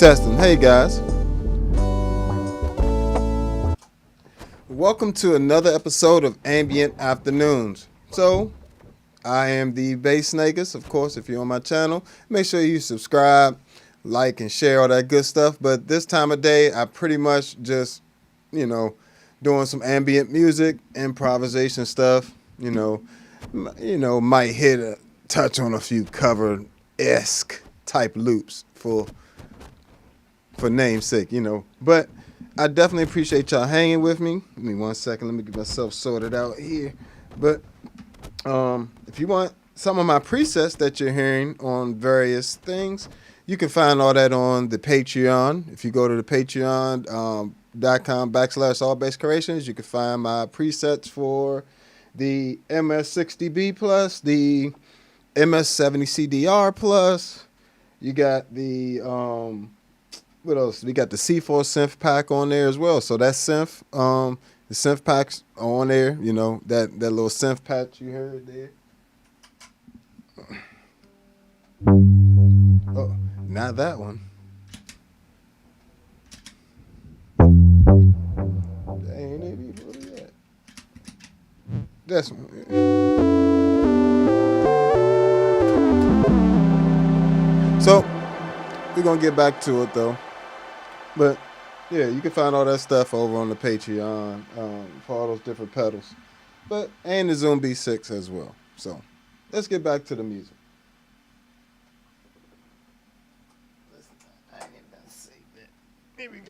Testing. Hey guys. Welcome to another episode of Ambient Afternoons. So, I am the Bass Negus. Of course, if you're on my channel, make sure you subscribe, like, and share all that good stuff. But this time of day, I pretty much just, doing some ambient music, improvisation stuff. Might hit a touch on a few cover-esque type loops for name's sake, But I definitely appreciate y'all hanging with me. Give me 1 second. Let me get myself sorted out here. But if you want some of my presets that you're hearing on various things, you can find all that on the Patreon. If you go to the patreon.com/allbass creations, you can find my presets for the MS-60B plus, the MS-70CDR plus. You got the what else? We got the C4 synth pack on there as well. So that synth, the synth packs on there. That little synth patch you heard there. Oh, not that one. That ain't it even yet. This one. So we're gonna get back to it though. But yeah, you can find all that stuff over on the Patreon for all those different pedals. And the Zoom B6 as well. So let's get back to the music. Listen, I ain't even gonna say that. Here we go.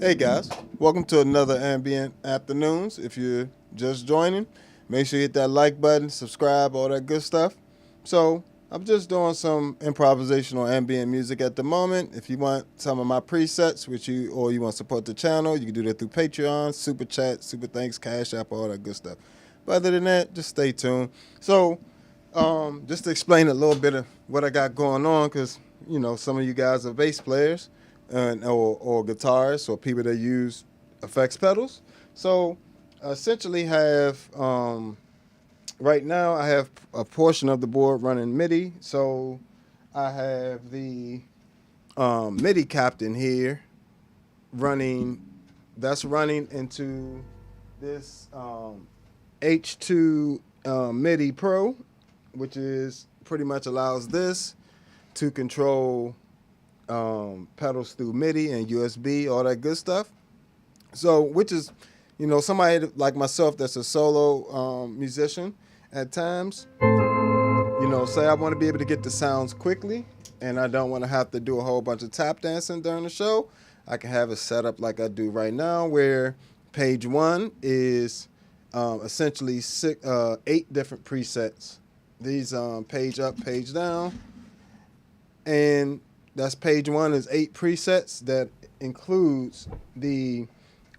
Hey guys, welcome to another Ambient Afternoons. If you're just joining, make sure you hit that like button, subscribe, all that good stuff. So I'm just doing some improvisational ambient music at the moment. If you want some of my presets, or you want to support the channel, you can do that through Patreon, Super Chat, Super Thanks, Cash App, all that good stuff. But other than that, just stay tuned. So just to explain a little bit of what I got going on, because some of you guys are bass players or guitarists or people that use effects pedals. So I essentially have right now I have a portion of the board running Midi. So I have the Midi captain here running. That's running into this H2 Midi Pro, which is pretty much allows this to control pedals through Midi and USB, all that good stuff. So, which is, somebody like myself that's a solo musician at times, say I want to be able to get the sounds quickly and I don't want to have to do a whole bunch of tap dancing during the show. I can have it set up like I do right now, where page 1 is essentially 8 different presets. These page up, page down, and that's page 1 is 8 presets that includes the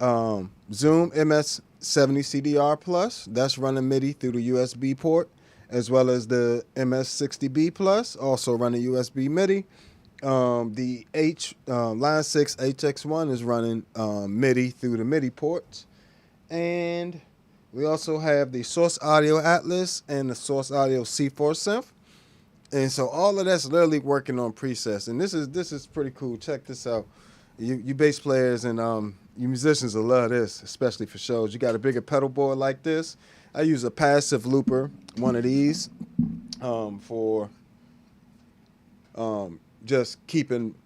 Zoom MS-60B Plus. That's running Midi through the USB port, as well as the MS-60B Plus, also running USB Midi. The Line 6 HX1 is running Midi through the Midi ports. And we also have the Source Audio Atlas and the Source Audio C4 synth. And so all of that's literally working on presets. And this is pretty cool. Check this out. You bass players and you musicians will love this, especially for shows. You got a bigger pedal board like this. I use a passive looper, one of these, for just keeping,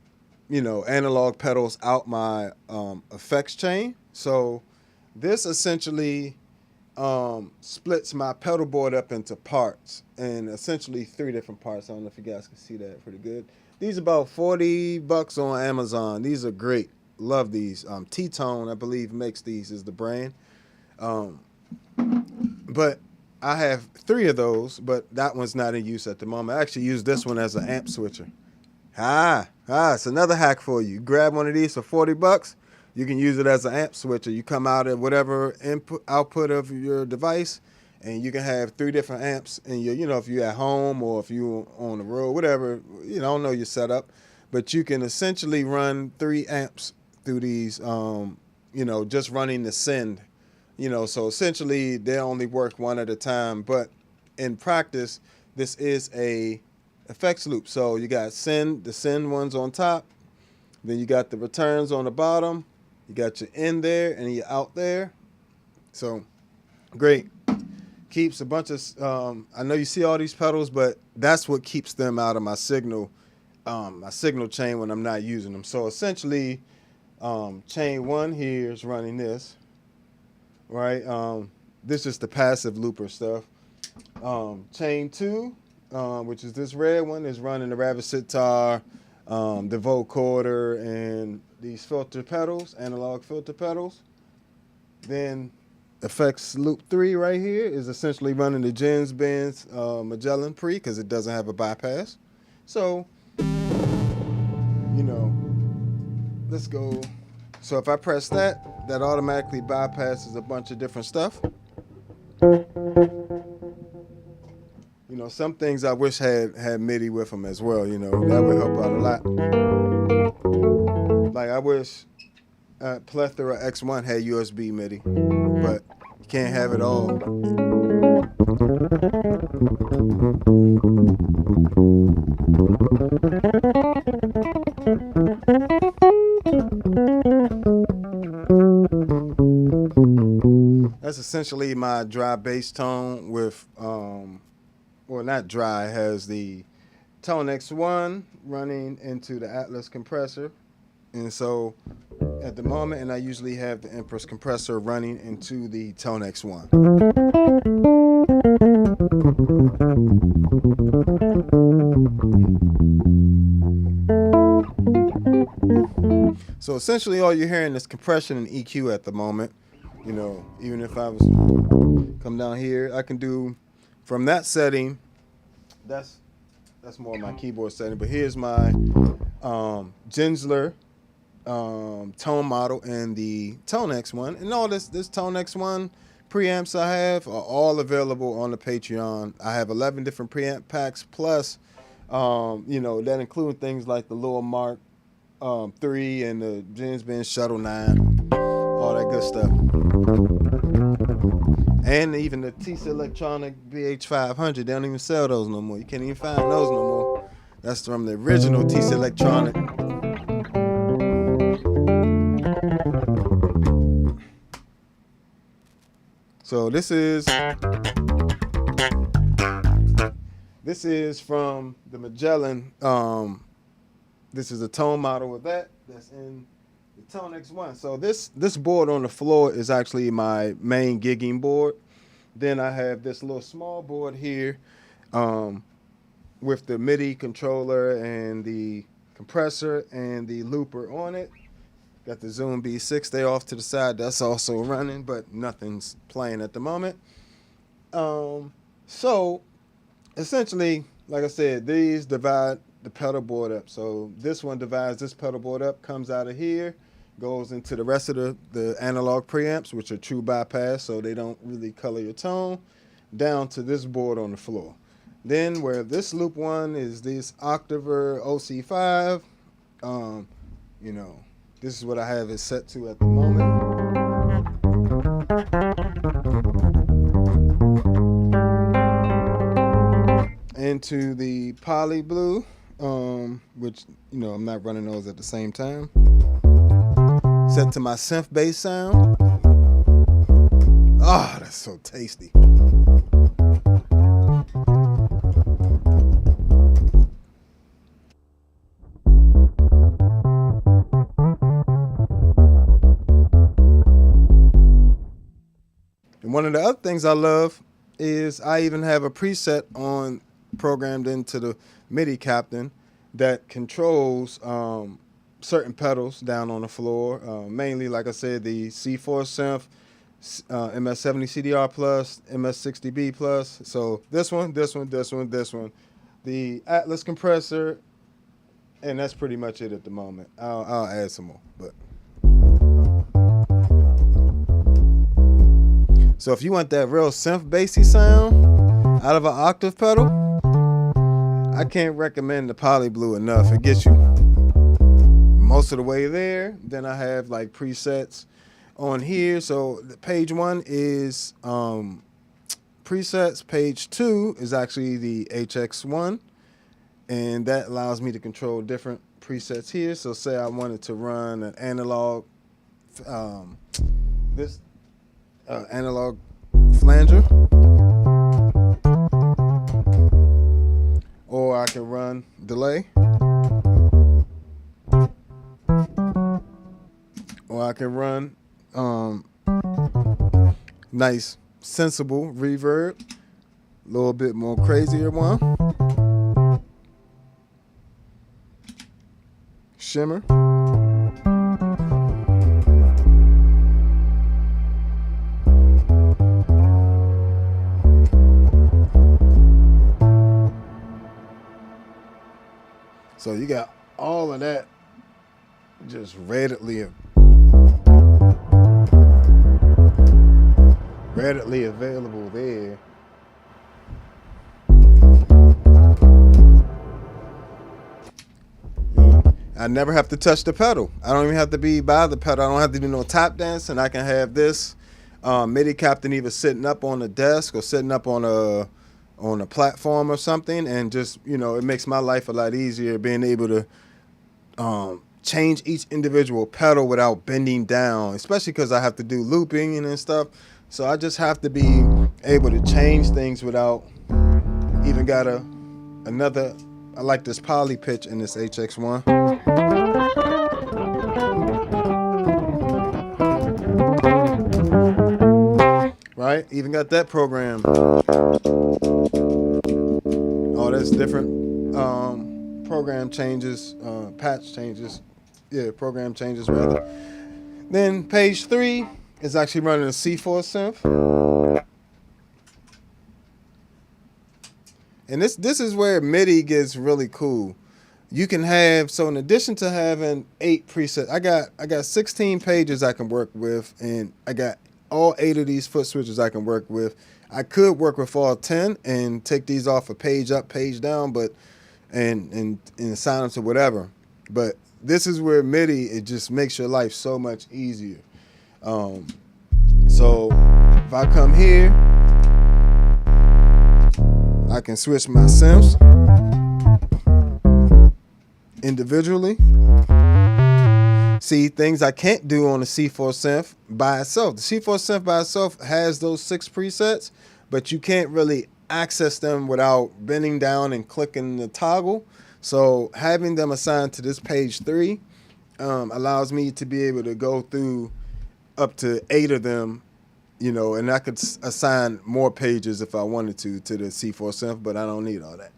analog pedals out my effects chain. So this essentially splits my pedal board up into parts, and essentially 3 different parts. I don't know if you guys can see that pretty good. These are about $40 on Amazon. These are great. Love these. T-Tone, I believe, makes these, is the brand. But I have 3 of those, but that one's not in use at the moment. I actually use this one as an amp switcher. It's another hack for you. Grab one of these for $40. You can use it as an amp switcher. You come out at whatever output of your device, and you can have 3 different amps. And if you're at home or if you're on the road, whatever, I don't know your setup, but you can essentially run 3 amps through these. Just running the send. So essentially they only work one at a time. But in practice, this is a effects loop. So you got the send ones on top, then you got the returns on the bottom. You got your in there and your out there. So great. Keeps a bunch of, I know you see all these pedals, but that's what keeps them out of my signal chain when I'm not using them. So essentially, chain 1 here is running this, right? This is the passive looper stuff. Chain 2, which is this red one, is running the rabbit sitar, the vocoder, and these filter pedals, analog filter pedals. Then effects loop 3 right here is essentially running the Benz Magellan Pre, because it doesn't have a bypass. So, let's go. So if I press that automatically bypasses a bunch of different stuff. Some things I wish had MIDI with them as well. That would help out a lot. Like I wish Plethora X1 had USB MIDI, but you can't have it all. That's essentially my dry bass tone with, well, not dry, it has the ToneX 1 running into the Atlas compressor. And so at the moment, and I usually have the Empress compressor running into the ToneX 1. So essentially all you're hearing is compression and EQ at the moment. You know, even if I was come down here, I can do from that setting. That's more my keyboard setting. But here's my Gensler tone model and the ToneX one. And all this ToneX one preamps I have are all available on the Patreon. I have 11 different preamp packs plus, you know, that include things like the Lure Mark 3 and the James Band Shuttle 9, all that good stuff. And even the TC Electronic BH500, they don't even sell those no more. You can't even find those no more. That's from the original TC Electronic. So this is from the Magellan. This is a tone model of that's in the ToneX one. So this board on the floor is actually my main gigging board. Then I have this little small board here with the Midi controller and the compressor and the looper on it. Got the Zoom B6 there off to the side. That's also running, but nothing's playing at the moment. So essentially, like I said, these divide the pedal board up. So this one divides this pedal board up, comes out of here, goes into the rest of the analog preamps, which are true bypass, so they don't really color your tone, down to this board on the floor. Then where this loop one is this Octaver OC5, you know, this is what I have it set to at the moment. Into the Poly Blue, which, you know, I'm not running those at the same time. Set to my synth bass sound. Oh, that's so tasty. And one of the other things I love is I even have a preset on programmed into the Midi Captain that controls certain pedals down on the floor. Mainly, like I said, the C4 synth, MS-70 CDR plus, MS-60B plus. So this one, the Atlas compressor, and that's pretty much it at the moment. I'll add some more, but. So if you want that real synth bassy sound out of an octave pedal, I can't recommend the Poly Blue enough. It gets you most of the way there. Then I have like presets on here. So page 1 is presets. Page 2 is actually the HX1, and that allows me to control different presets here. So say I wanted to run an analog, analog flanger, or I can run delay, or I can run nice sensible reverb, a little bit more crazier one, shimmer. So you got all of that just readily available there. I never have to touch the pedal. I don't even have to be by the pedal. I don't have to do no tap dance, and I can have this Midi Captain either sitting up on the desk or sitting up on a platform or something, and just, you know, it makes my life a lot easier being able to change each individual pedal without bending down, especially because I have to do looping and stuff. So I just have to be able to change things without even got another. I like this poly pitch in this HX1. Right? Even got that program. Oh, that's different program changes, patch changes, program changes rather. Then page 3 is actually running a C4 synth. And this is where MIDI gets really cool. You can have, so in addition to having 8 presets, I got 16 pages I can work with, and I got all 8 of these foot switches I can work with. I could work with all 10 and take these off a page up, page down, but and assign them to whatever. But this is where MIDI, it just makes your life so much easier. So if I come here, I can switch my synths individually. See, things I can't do on the C4 synth by itself. The C4 synth by itself has those 6 presets, but you can't really access them without bending down and clicking the toggle. So having them assigned to this page 3 allows me to be able to go through up to 8 of them, you know, and I could assign more pages if I wanted to the C4 synth, but I don't need all that.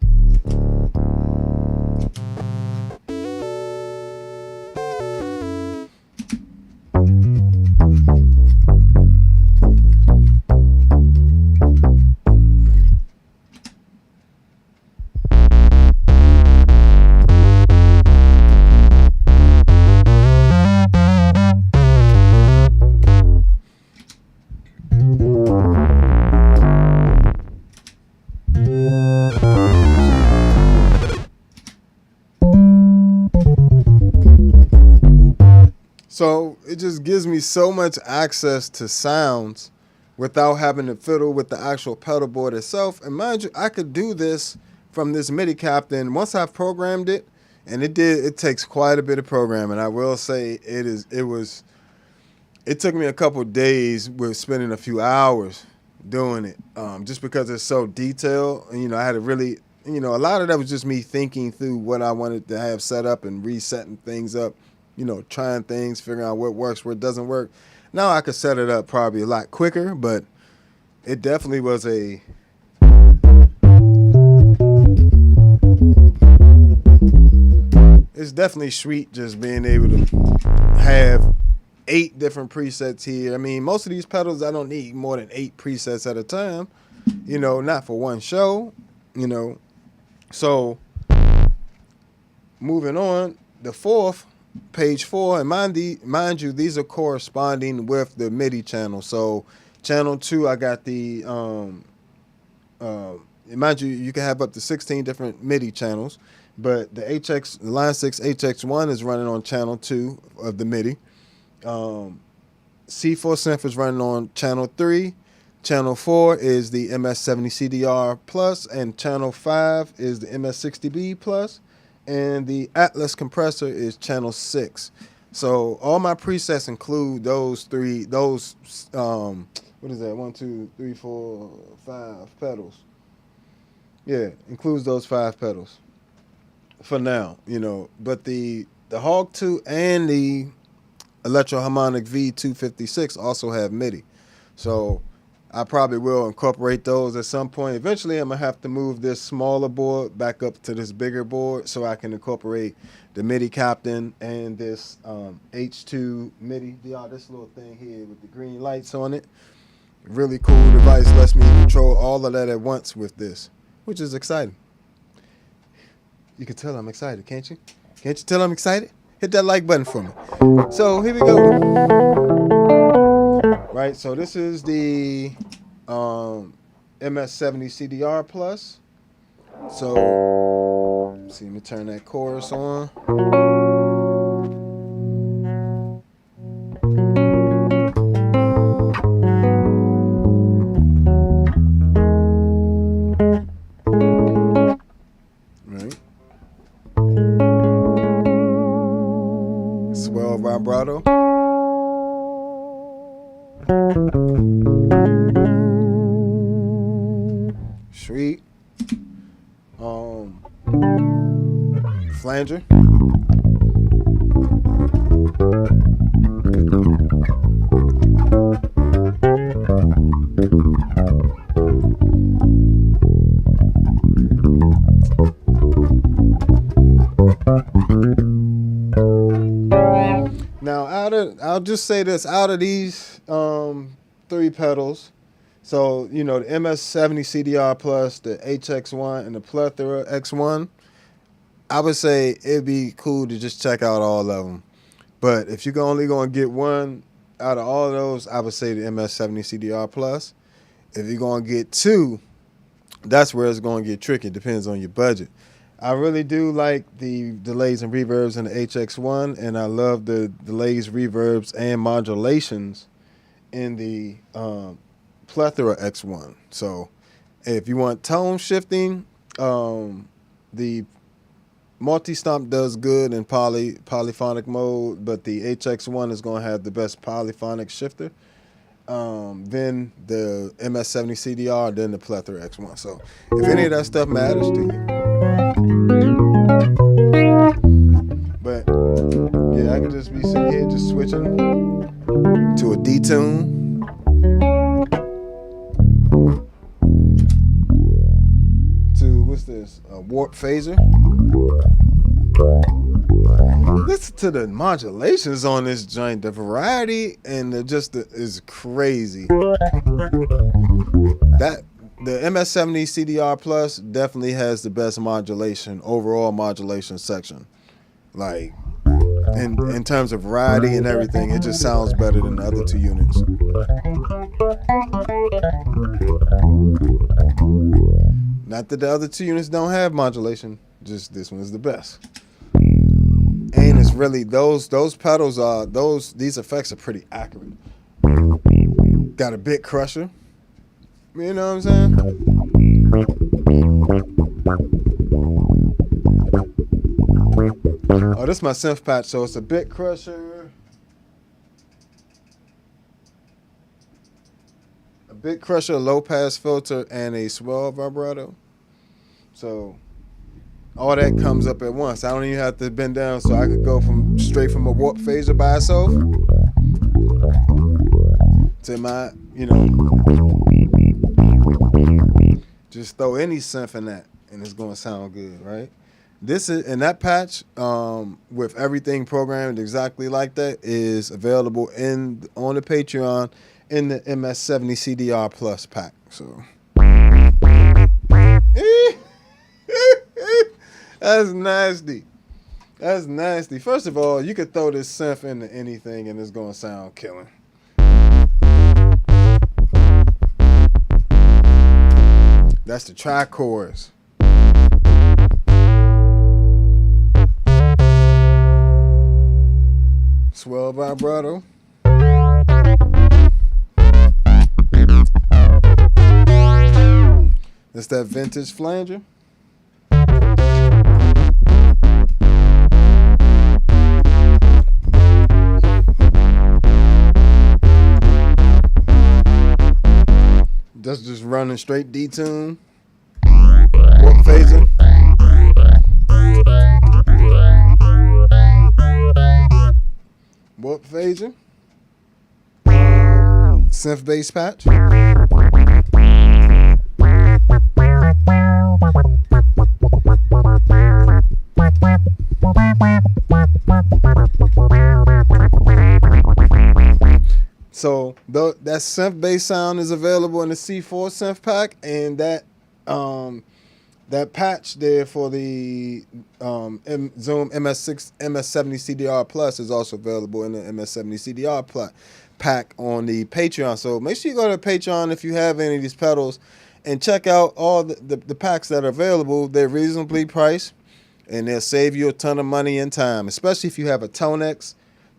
So it just gives me so much access to sounds without having to fiddle with the actual pedal board itself. And mind you, I could do this from this MIDI captain once I've programmed it, and it takes quite a bit of programming. I will say it took me a couple of days with spending a few hours doing it, just because it's so detailed. And, you know, I had to really, you know, a lot of that was just me thinking through what I wanted to have set up and resetting things up. You know, trying things, figuring out what works, what doesn't work. Now I could set it up probably a lot quicker, but it definitely was it's definitely sweet just being able to have 8 different presets here. I mean, most of these pedals, I don't need more than 8 presets at a time, you know, not for one show, you know. So moving on, the 4th, page 4, and mind you, these are corresponding with the MIDI channel. So channel 2, I got the mind you, you can have up to 16 different MIDI channels, but the Line 6 HX1 is running on channel 2 of the MIDI. C4 synth is running on channel 3. Channel 4 is the MS-70CDR Plus, and channel 5 is the MS-60B Plus. And the Atlas compressor is channel 6. So all my presets include those 3, what is that, 1, 2, 3, 4, 5 pedals. Yeah, includes those 5 pedals for now, you know. But the Hog 2 and the Electro-Harmonic V256 also have MIDI. So I probably will incorporate those at some point. Eventually, I'm going to have to move this smaller board back up to this bigger board so I can incorporate the MIDI captain and this H2 MIDI. This little thing here with the green lights on it. Really cool device. Lets me control all of that at once with this, which is exciting. You can tell I'm excited, can't you? Can't you tell I'm excited? Hit that like button for me. So here we go. Right, so this is the MS-70CDR Plus. So, let's see, let me turn that chorus on. Right. Swell vibrato. Sweet. Flanger. I'll just say this: out of these 3 pedals, so you know the MS-70 CDR Plus, the HX1, and the Plethora X1, I would say it'd be cool to just check out all of them. But if you're only going to get one out of all of those, I would say the MS-70 CDR Plus. If you're going to get 2, that's where it's going to get tricky. It depends on your budget. I really do like the delays and reverbs in the HX1, and I love the delays, reverbs, and modulations in the Plethora X1. So if you want tone shifting, the multi-stomp does good in polyphonic mode, but the HX1 is going to have the best polyphonic shifter. Then the MS-70 CDR, then the Plethora X1. So if any of that stuff matters to you. But yeah, I could just be sitting here just switching to a D-tune. To, what's this? A warp phaser. Listen to the modulations on this joint. The variety and is crazy. The MS-70 CDR Plus definitely has the best modulation, overall modulation section. Like, in terms of variety and everything, it just sounds better than the other 2 units. Not that the other 2 units don't have modulation, just this one is the best. And it's really those pedals are these effects are pretty accurate. Got a bit crusher. You know what I'm saying? Oh, this is my synth patch, so it's a bit crusher. A bit crusher, low pass filter, and a swell vibrato. So all that comes up at once. I don't even have to bend down, so I could go straight from a warp phaser by itself to my, just throw any synth in that, and it's gonna sound good, right? This is, and that patch, with everything programmed exactly like that, is available on the Patreon in the MS-70 CDR Plus pack. So that's nasty. That's nasty. First of all, you could throw this synth into anything and it's gonna sound killing. That's the tri-chorus. Swell vibrato. That's that vintage flanger. That's just running straight D-tune. Warp phaser. Warp phaser. Synth bass patch. So that synth bass sound is available in the C4 synth pack, and that patch there for the Zoom MS-70 CDR Plus is also available in the MS-70 CDR pack on the Patreon. So make sure you go to Patreon if you have any of these pedals and check out all the packs that are available. They're reasonably priced, and they'll save you a ton of money and time, especially if you have a ToneX.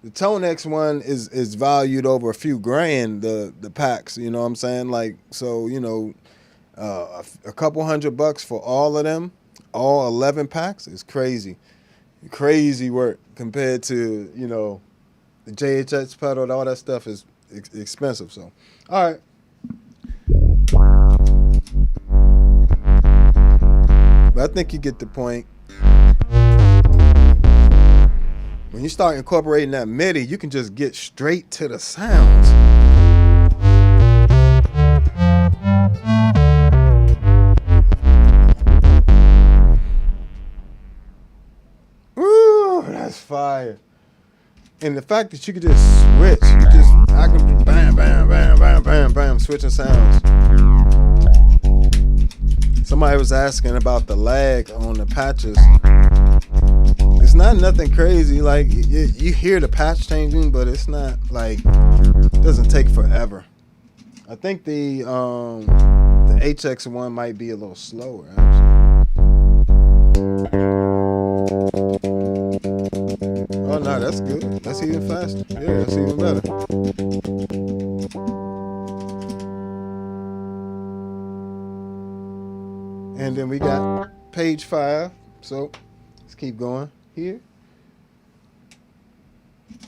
The ToneX one is valued over a few grand, the packs, you know what I'm saying? Like, so, a couple $100 for all of them, all 11 packs is crazy. Crazy work compared to, the JHX pedal and all that stuff is expensive. So, all right. But I think you get the point. When you start incorporating that Midi, you can just get straight to the sounds. Woo, that's fire. And the fact that you could just switch, I can bam, bam, bam, bam, bam, bam, switching sounds. Somebody was asking about the lag on the patches. It's not nothing crazy. Like you hear the patch changing, but it's not like it doesn't take forever. I think the HX1 might be a little slower actually. Oh no, that's good. That's even faster. Yeah, that's even better. And then we got page 5. So let's keep going here.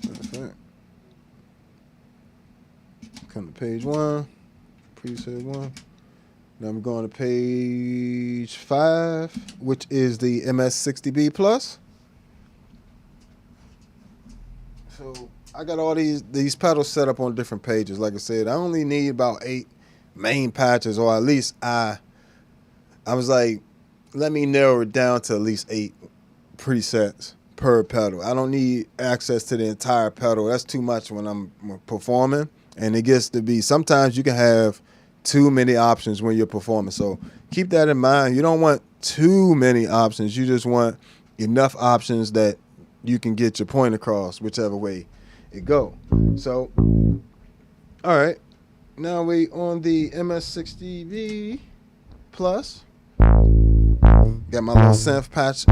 Perfect. Come to page 1, preset 1. Now I'm going to page 5, which is the MS-60B Plus. So I got all these pedals set up on different pages. Like I said, I only need about 8 main patches, or at least I was like, let me narrow it down to at least 8 presets per pedal. I don't need access to the entire pedal. That's too much when I'm performing. And it gets to be, sometimes you can have too many options when you're performing. So keep that in mind. You don't want too many options. You just want enough options that you can get your point across, whichever way it go. So, all right. Now we on the MS-60B Plus. Got my little synth patch.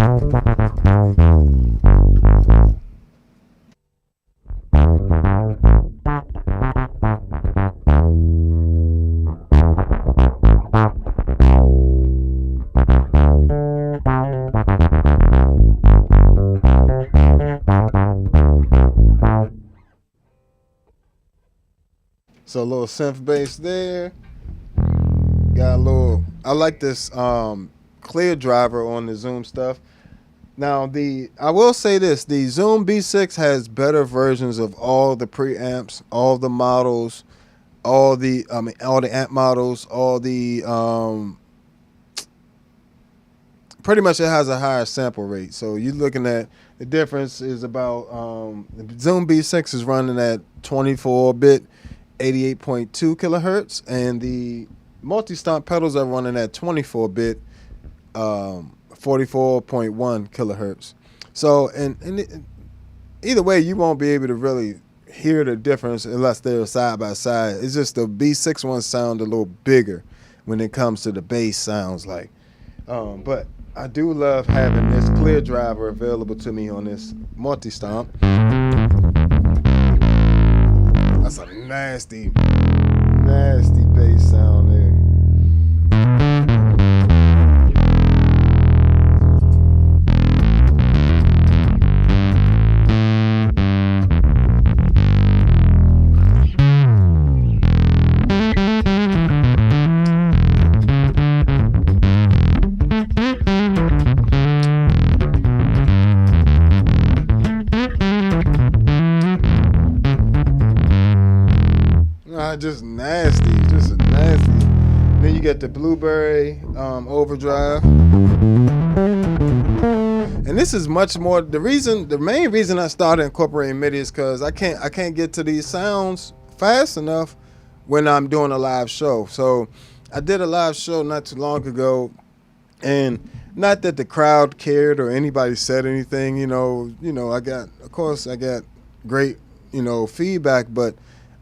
So a little synth bass there. Got a little, I like this clear driver on the Zoom stuff. Now I will say this, the Zoom B6 has better versions of all the preamps, all the models, all the amp models, all the pretty much it has a higher sample rate. So you're looking at the difference is about the Zoom B6 is running at 24-bit 88.2 kilohertz, and the multi-stomp pedals are running at 24-bit 44.1 kilohertz. So and either way, you won't be able to really hear the difference unless they're side by side. It's just the B6 ones sound a little bigger when it comes to the bass sounds like. But I do love having this clear driver available to me on this multi-stomp. That's a nasty, nasty bass sound there. Just nasty, just nasty. Then you get the Blueberry overdrive, and this is much more. The main reason I started incorporating Midi is because I can't get to these sounds fast enough when I'm doing a live show. So I did a live show not too long ago, and not that the crowd cared or anybody said anything. I got great feedback, but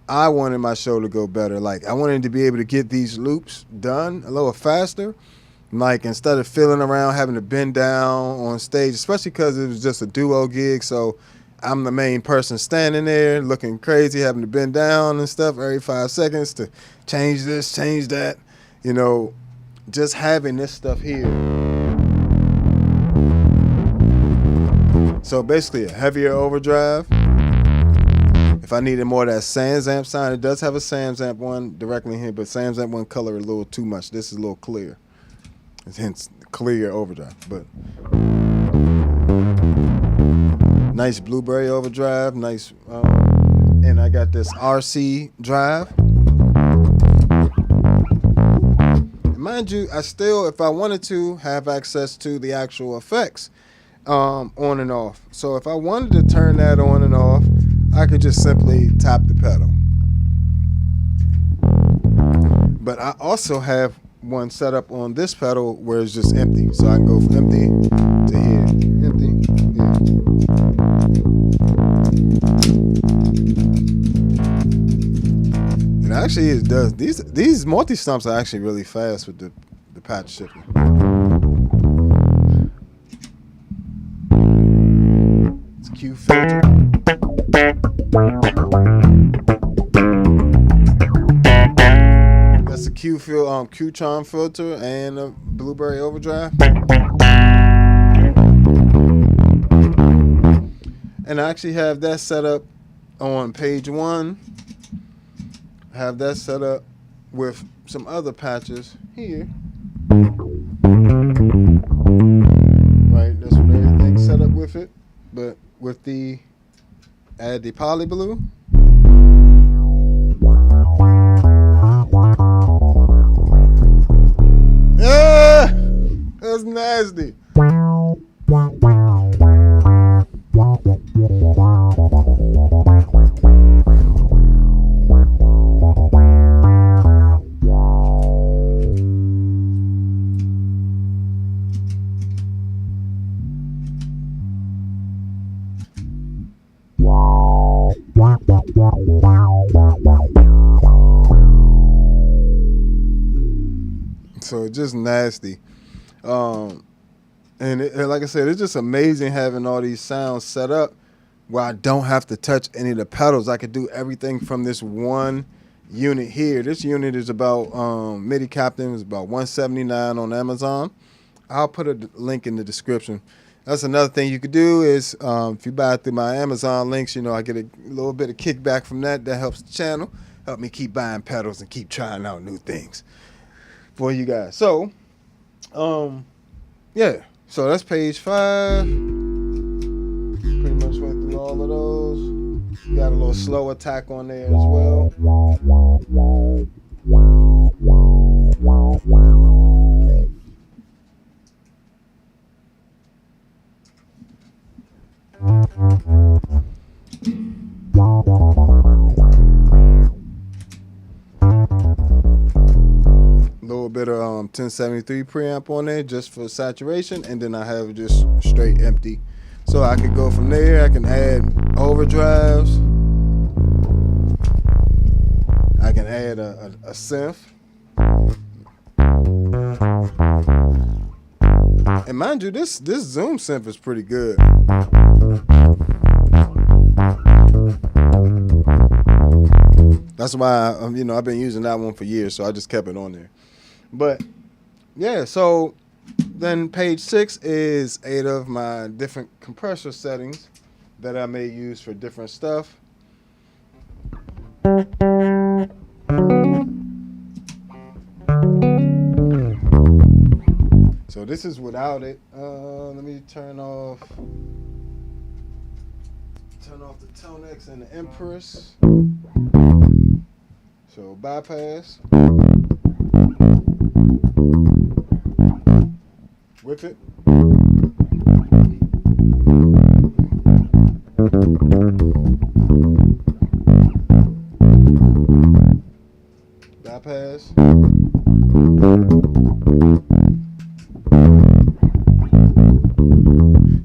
I wanted my show to go better. Like, I wanted to be able to get these loops done a little faster. Like, instead of fiddling around, having to bend down on stage, especially because it was just a duo gig. So I'm the main person standing there looking crazy, having to bend down and stuff every 5 seconds to change this, change that. Just having this stuff here. So basically a heavier overdrive. If I needed more of that Sans Amp sound, it does have a Sans Amp one directly here, but Sans Amp one color a little too much. This is a little clear. Hence clear overdrive. But nice Blueberry overdrive, nice. And I got this RC drive. And mind you, I still, if I wanted to, have access to the actual effects on and off. So if I wanted to turn that on and off, I could just simply tap the pedal. But I also have one set up on this pedal where it's just empty. So I can go from empty to here. Empty, here. And actually it does. These multi-stumps are actually really fast with the patch shifter. It's Q filter. That's a Q-Tron filter and a Blueberry overdrive. And I actually have that set up on page 1. I have that set up with some other patches here. Right, that's what everything's set up with it. But with the add the poly blue. Yeah, that's nasty. So it's just nasty. And like I said, it's just amazing having all these sounds set up where I don't have to touch any of the pedals. I could do everything from this one unit here. This unit is about, Midi Captain is about $179 on Amazon. I'll put a link in the description. That's another thing you could do is if you buy it through my Amazon links, you know, I get a little bit of kickback from that. That helps the channel, help me keep buying pedals and keep trying out new things for you guys. So, yeah. So that's page 5. Pretty much went through all of those. Got a little slow attack on there as well. Little bit of 1073 preamp on there just for saturation, and then I have just straight empty. So I could go from there. I can add overdrives. I can add a synth. And mind you, this Zoom synth is pretty good. That's why you know, I've been using that one for years, so I just kept it on there. But yeah, so then page 6 is 8 of my different compressor settings that I may use for different stuff. So this is without it. Let me turn off the ToneX and the Empress. So bypass. Whip it. Bypass.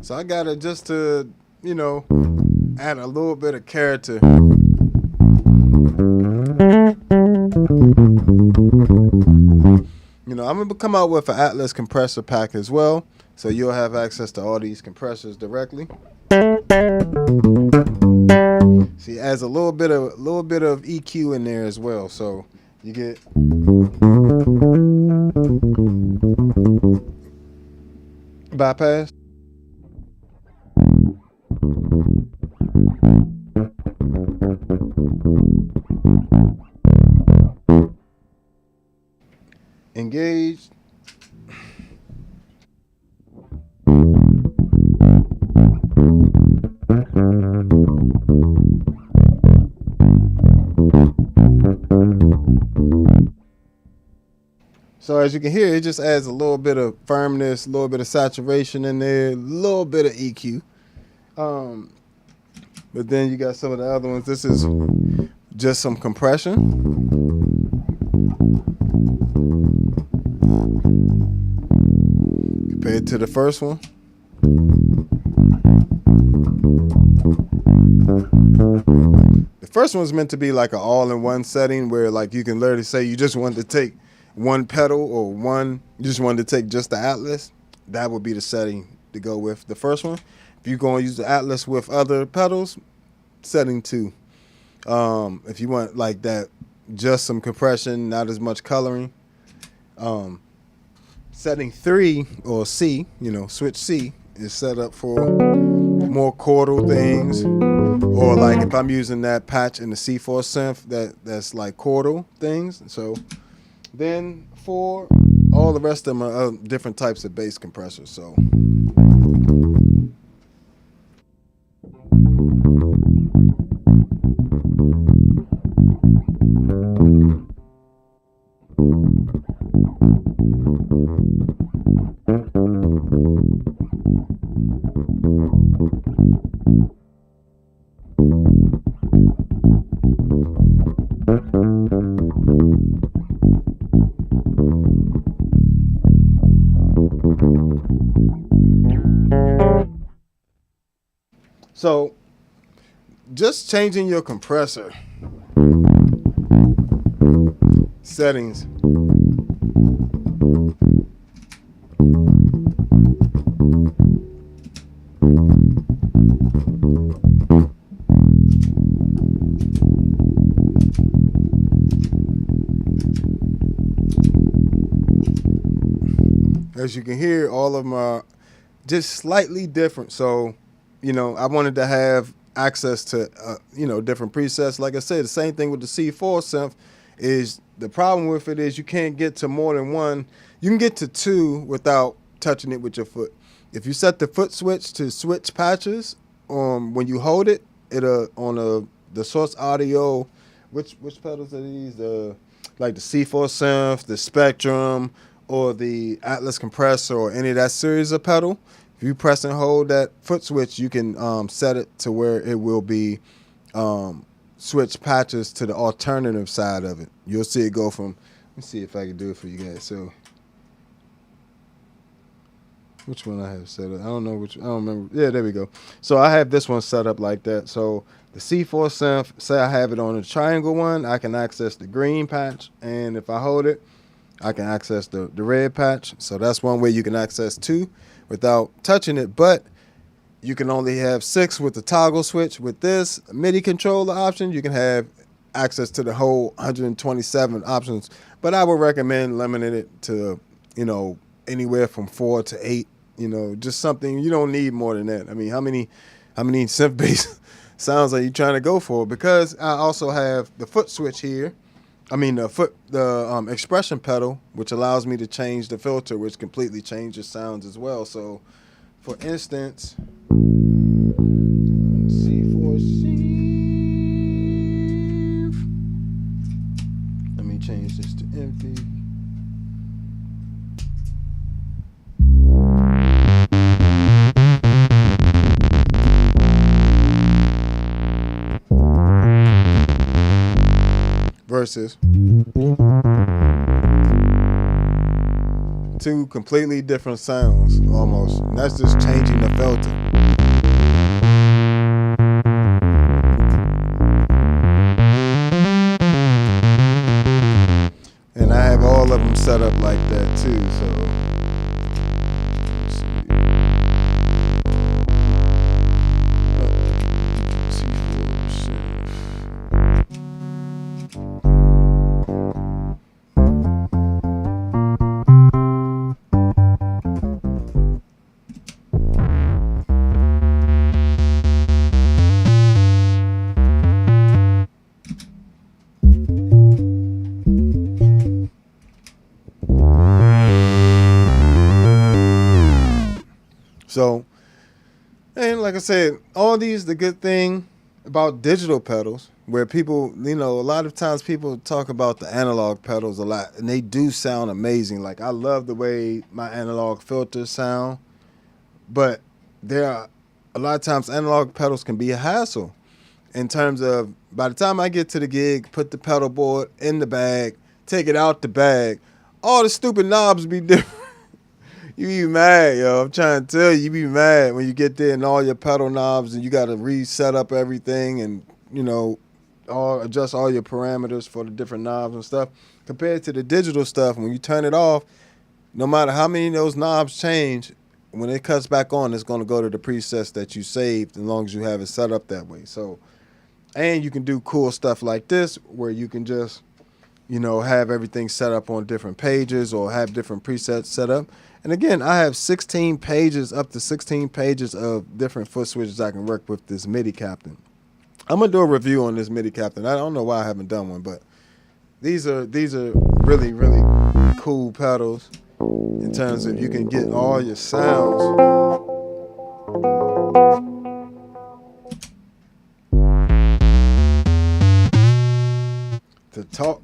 So I got it just to, you know, add a little bit of character. You know, I'm going to come out with an Atlas compressor pack as well, so you'll have access to all these compressors directly. See, it adds a little bit of EQ in there as well, so you get bypass. Engaged. So as you can hear, it just adds a little bit of firmness, a little bit of saturation in there, a little bit of EQ. But then you got some of the other ones. This is just some compression. Compared to the first one. The first one's meant to be like an all-in-one setting where like you can literally say you just want to take one pedal or you just wanted to take just the Atlas. That would be the setting to go with the first one. If you're going to use the Atlas with other pedals, setting 2. If you want like that, just some compression, not as much coloring. Setting 3 or C, switch C is set up for more chordal things, or like if I'm using that patch in the C4 synth that's like chordal things. So then for all the rest of them are different types of bass compressors. So So just changing your compressor settings as you can hear, all of them are just slightly different. So I wanted to have access to, different presets. Like I said, the same thing with the C4 synth is the problem with it is you can't get to more than one. You can get to 2 without touching it with your foot. If you set the foot switch to switch patches, when you hold it, on the source audio, which pedals are these? Like the C4 synth, the Spectrum, or the Atlas compressor, or any of that series of pedal. If you press and hold that foot switch, you can set it to where it will be switch patches to the alternative side of it. You'll see it go from, let me see if I can do it for you guys. So, which one I have set up? I don't remember. Yeah, there we go. So I have this one set up like that. So the C4 synth, say I have it on the triangle one, I can access the green patch. And if I hold it, I can access the red patch. So that's one way you can access 2 without touching it, but you can only have 6 with the toggle switch. With this MIDI controller option, you can have access to the whole 127 options, but I would recommend limiting it to, anywhere from 4 to 8, just something. You don't need more than that. I mean, how many synth bass sounds are you trying to go for? Because I also have the foot switch here. I mean, the expression pedal, which allows me to change the filter, which completely changes sounds as well. So, for instance, C4C. Let me change this to empty. Versus 2 completely different sounds almost. And that's just changing the filter. And I have all of them set up like that too, so So, and like I said, all these, the good thing about digital pedals, where people, a lot of times people talk about the analog pedals a lot, and they do sound amazing. Like, I love the way my analog filters sound, but there are a lot of times analog pedals can be a hassle. in terms of by the time I get to the gig, put the pedal board in the bag, take it out the bag, all the stupid knobs be different. You be mad, yo. I'm trying to tell you, you be mad when you get there and all your pedal knobs and you got to reset up everything and, you know, adjust all your parameters for the different knobs and stuff. Compared to the digital stuff, when you turn it off, no matter how many of those knobs change, when it cuts back on, it's going to go to the presets that you saved as long as you have it set up that way. So, and you can do cool stuff like this where you can just, you know, have everything set up on different pages or have different presets set up. And again, I have 16 pages, up to 16 pages of different foot switches I can work with this Midi Captain. I'm going to do a review on this Midi Captain. I don't know why I haven't done one, but these are really, really cool pedals in terms of you can get all your sounds. To talk.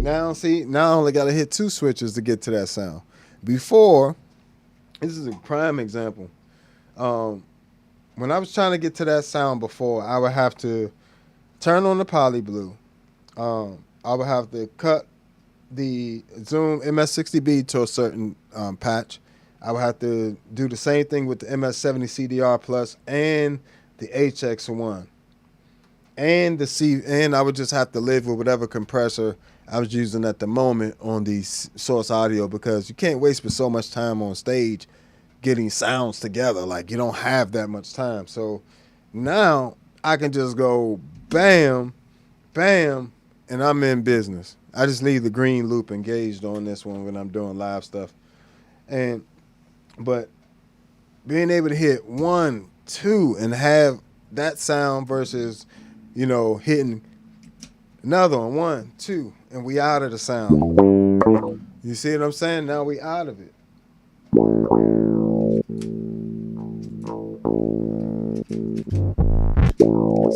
Now, see, now I only got to hit 2 switches to get to that sound. Before, this is a prime example. When I was trying to get to that sound before, I would have to turn on the Poly Blue. I would have to cut the Zoom MS-60B to a certain patch. I would have to do the same thing with the MS-70 Plus and the HX1. And I would just have to live with whatever compressor I was using at the moment on the source audio, because you can't waste so much time on stage getting sounds together. Like, you don't have that much time. So now I can just go bam, bam, and I'm in business. I just leave the green loop engaged on this one when I'm doing live stuff. But being able to hit 1, 2 and have that sound versus, you know, hitting another one, 1, 2, and we out of the sound. You see what I'm saying? Now we out of it.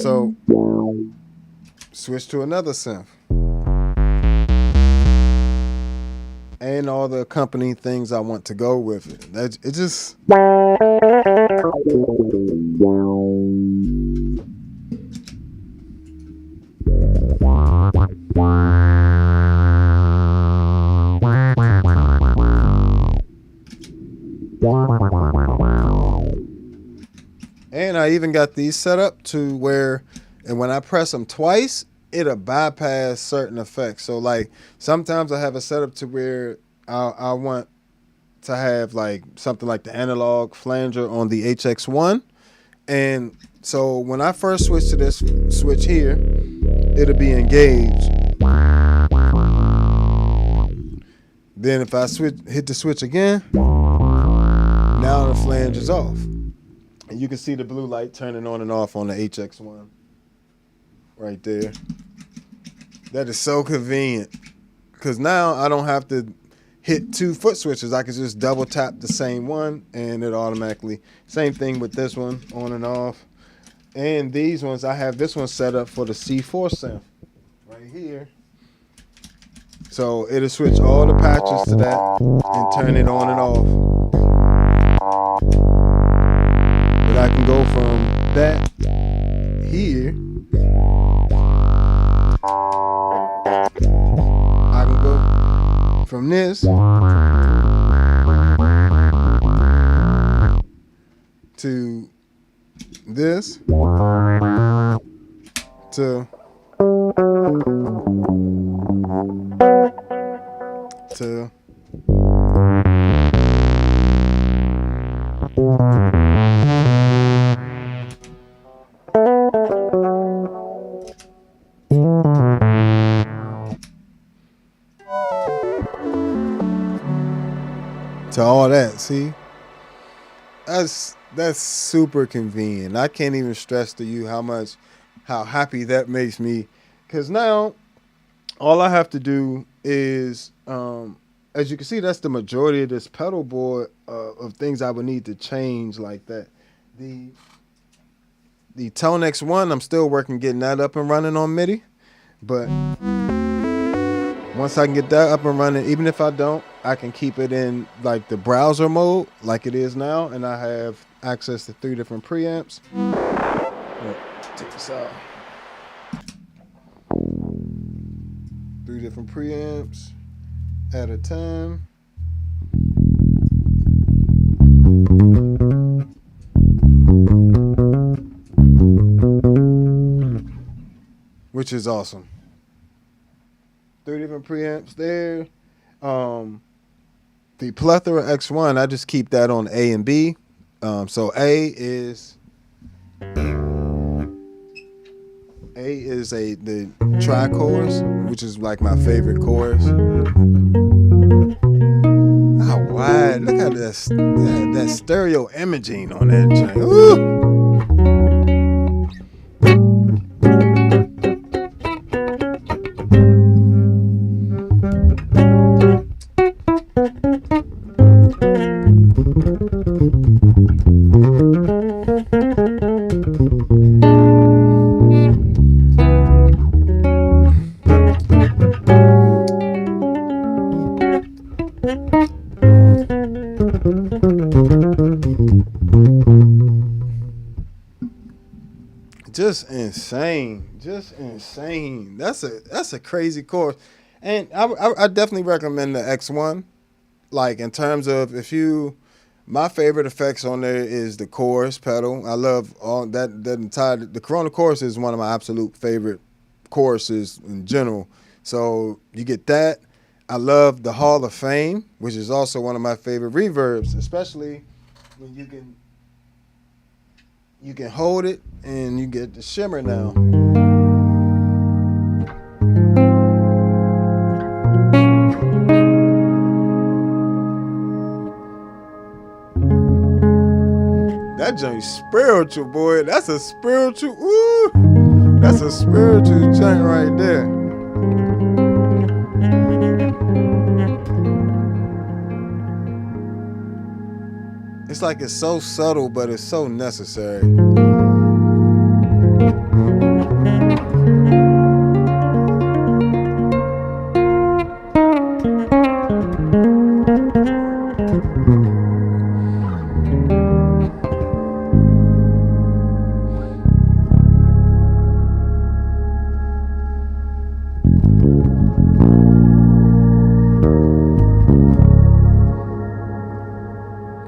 So switch to another synth. And all the accompanying things I want to go with it. It just... And I even got these set up to where, and when I press them twice, it'll bypass certain effects. So like sometimes I have it set up to where I want to have like something like the analog flanger on the HX1. And so when I first switch to this switch here, it'll be engaged. Then if I hit the switch again, now the flange is off. And you can see the blue light turning on and off on the HX1 right there. That is so convenient, because now I don't have to hit 2 foot switches. I can just double tap the same one and it automatically, same thing with this one, on and off. And these ones, I have this one set up for the C4 synth right here. So it'll switch all the patches to that and turn it on and off. But I can go from that here. I can go from this to this to all that. See, that's super convenient. I can't even stress to you how happy that makes me, because now all I have to do is, as you can see, that's the majority of this pedal board of things I would need to change like that. The ToneX one, I'm still working getting that up and running on Midi, but once I can get that up and running, even if I don't I can keep it in like the browser mode like it is now, and I have access to 3 different preamps. Take this out. 3 different preamps at a time. Which is awesome. 3 different preamps there. The Plethora X1, I just keep that on A and B. So A is the tri-chorus, which is like my favorite chorus. How wide! Look at that stereo imaging on that joint. Ooh. Just insane. That's a crazy chorus, and I definitely recommend the X1. Like in terms of my favorite effects on there is the chorus pedal. I love all that entire. The Corona chorus is one of my absolute favorite choruses in general. So you get that. I love the Hall of Fame, which is also one of my favorite reverbs, especially when you can hold it and you get the shimmer now. That joint's spiritual, boy. That's a spiritual. Ooh, that's a spiritual joint right there. It's like it's so subtle, but it's so necessary.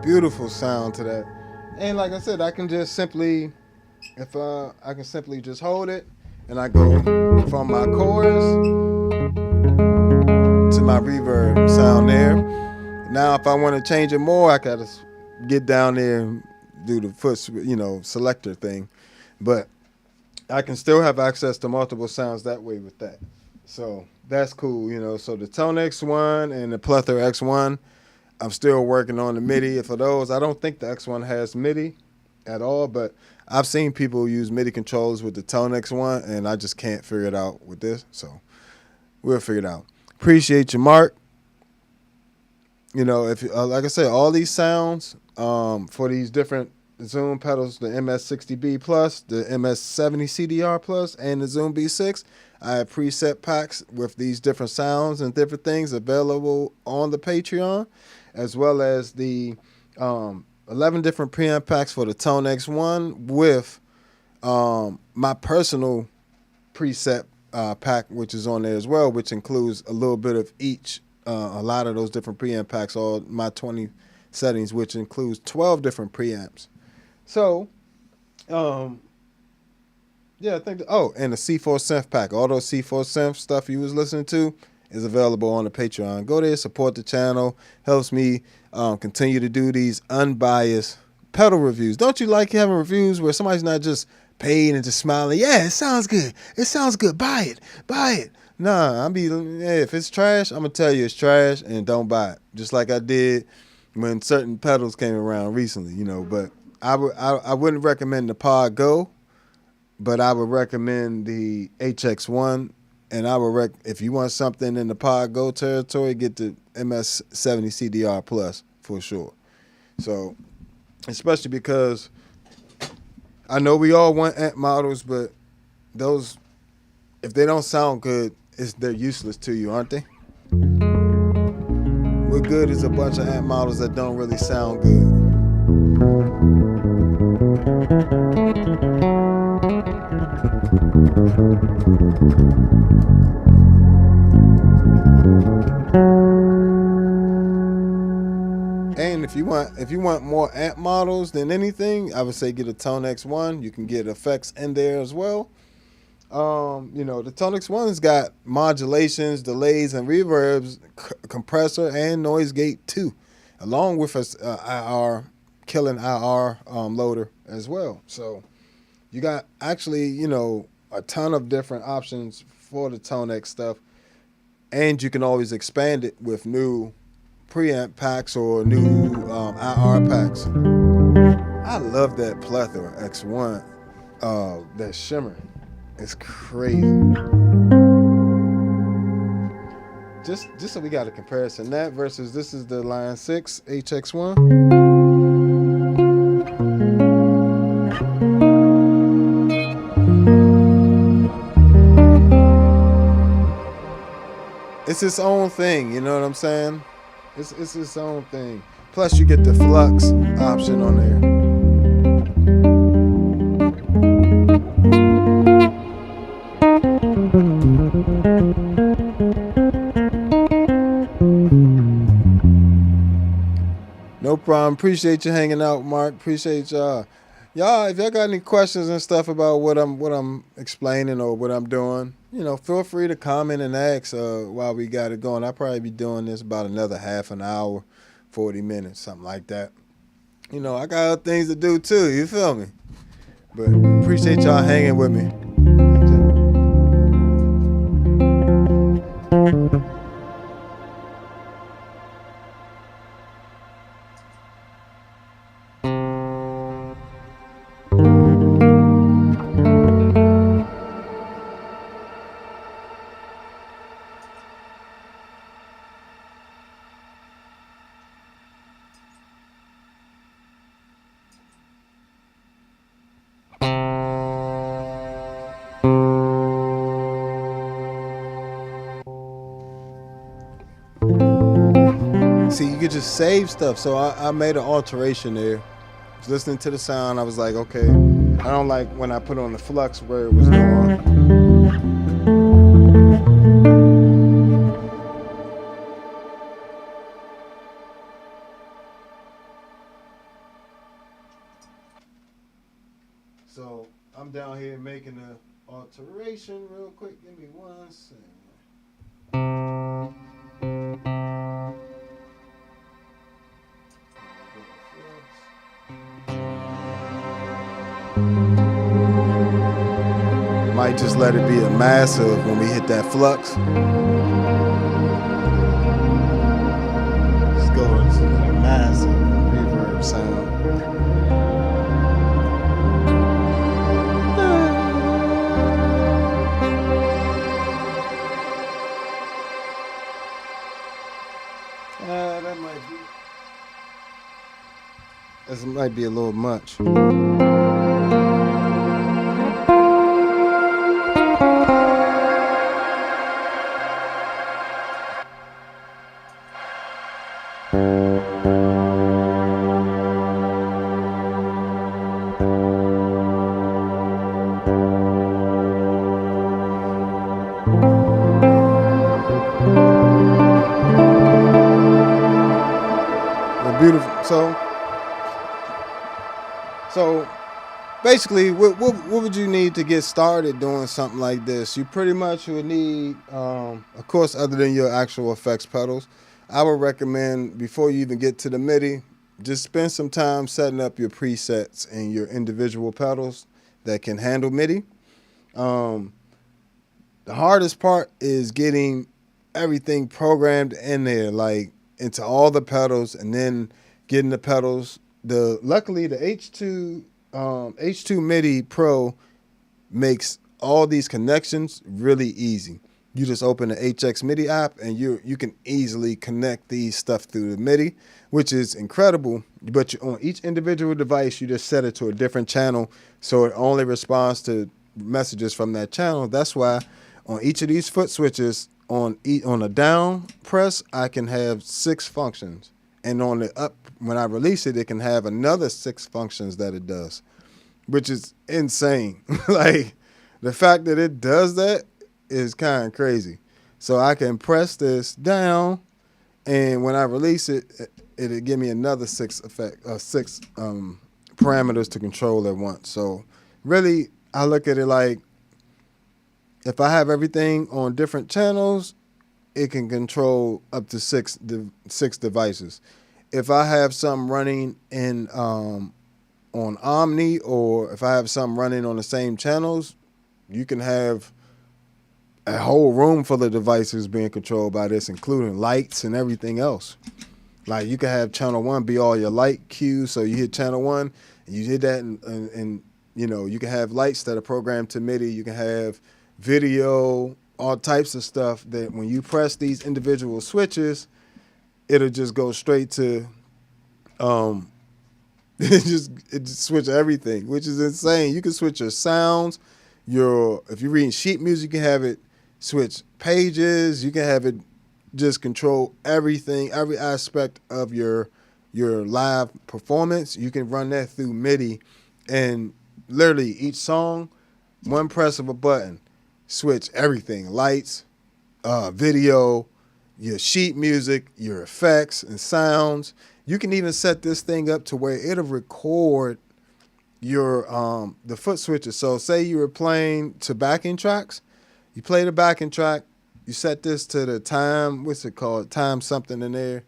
Beautiful sound to that. And like I said, I can just simply, I can simply just hold it and I go from my chorus to my reverb sound there. Now, if I want to change it more, I gotta get down there and do the foot, selector thing. But I can still have access to multiple sounds that way with that. So that's cool, So the ToneX one and the Plethora X1, I'm still working on the Midi. For those, I don't think the X1 has Midi at all, but I've seen people use Midi controls with the ToneX one, and I just can't figure it out with this. So we'll figure it out. Appreciate you, Mark. If like I said, all these sounds for these different Zoom pedals, the MS-60B Plus, the MS-70 CDR Plus, and the Zoom B6, I have preset packs with these different sounds and different things available on the Patreon, as well as the 11 different preamp packs for the ToneX one with my personal preset pack, which is on there as well, which includes a little bit of each, a lot of those different preamp packs, all my 20 settings, which includes 12 different preamps. So, yeah, I think, and the C4 synth pack, all those C4 synth stuff you was listening to is available on the Patreon. Go there, support the channel, helps me continue to do these unbiased pedal reviews. Don't you like having reviews where somebody's not just paid and just smiling, yeah, it sounds good, buy it. Nah, if it's trash, I'm gonna tell you it's trash and don't buy it. Just like I did when certain pedals came around recently, but I wouldn't recommend the Pod Go, but I would recommend the HX1, and I would if you want something in the Pod Go territory, get the MS-70 CDR Plus for sure. So, especially because I know we all want amp models, but those, if they don't sound good, they're useless to you, aren't they? We'll sound good is a bunch of amp models that don't really sound good. And if you want more amp models than anything, I would say get a ToneX one. You can get effects in there as well. You know, the ToneX one's got modulations, delays, and reverbs, compressor, and noise gate too, along with a killing IR loader as well. So you got actually, you know, a ton of different options for the ToneX stuff, and you can always expand it with new preamp packs or new IR packs. I love that Plethora X1, that shimmer. It's crazy. Just so we got a comparison, that versus this is the Line 6 HX1. It's its own thing, you know what I'm saying? It's its own thing. Plus you get the flux option on there. No problem. Appreciate you hanging out, Mark. Appreciate y'all. Y'all, if y'all got any questions and stuff about what I'm explaining or what I'm doing, you know, feel free to comment and ask while we got it going. I'll probably be doing this about another half an hour, 40 minutes, something like that. You know, I got other things to do too, you feel me? But appreciate y'all hanging with me. See, you could just save stuff. So I made an alteration there. I was listening to the sound. I was like, okay, I don't like when I put on the flux where it was going. So I'm down here making an alteration real quick. Give me 1 second. Might just let it be a massive when we hit that flux. Just go into a massive reverb sound. That might be a little much. Beautiful. So basically, what would you need to get started doing something like this? You pretty much would need, of course, other than your actual effects pedals, I would recommend before you even get to the MIDI, just spend some time setting up your presets and your individual pedals that can handle MIDI. The hardest part is getting everything programmed in there, like into all the pedals, and then getting the pedals. Luckily the H2 MIDI Pro makes all these connections really easy. You just open the HX MIDI app and you can easily connect these stuff through the MIDI, which is incredible. But on each individual device, you just set it to a different channel, so it only responds to messages from that channel. That's why on each of these foot switches, on a down press, I can have 6 functions, and on the up, when I release it, it can have another 6 functions that it does, which is insane. Like, the fact that it does that is kind of crazy. So I can press this down, and when I release it, it'll give me another 6 parameters to control at once. So really, I look at it like, if I have everything on different channels, it can control up to 6 devices. If I have something running in on Omni, or if I have something running on the same channels, you can have a whole room full of devices being controlled by this, including lights and everything else. Like, you can have channel 1 be all your light cues, so you hit channel 1, and you hit that, and you know, you can have lights that are programmed to MIDI. You can have video, all types of stuff that when you press these individual switches, it'll just go straight to it just switch everything, which is insane. You can switch your sounds, if you're reading sheet music, you can have it switch pages, you can have it just control everything, every aspect of your live performance. You can run that through MIDI, and literally each song, one press of a button, switch everything, lights, video, your sheet music, your effects and sounds. You can even set this thing up to where it'll record your the foot switches. So say you were playing to backing tracks, you play the backing track, you set this to the time, what's it called, time something in there.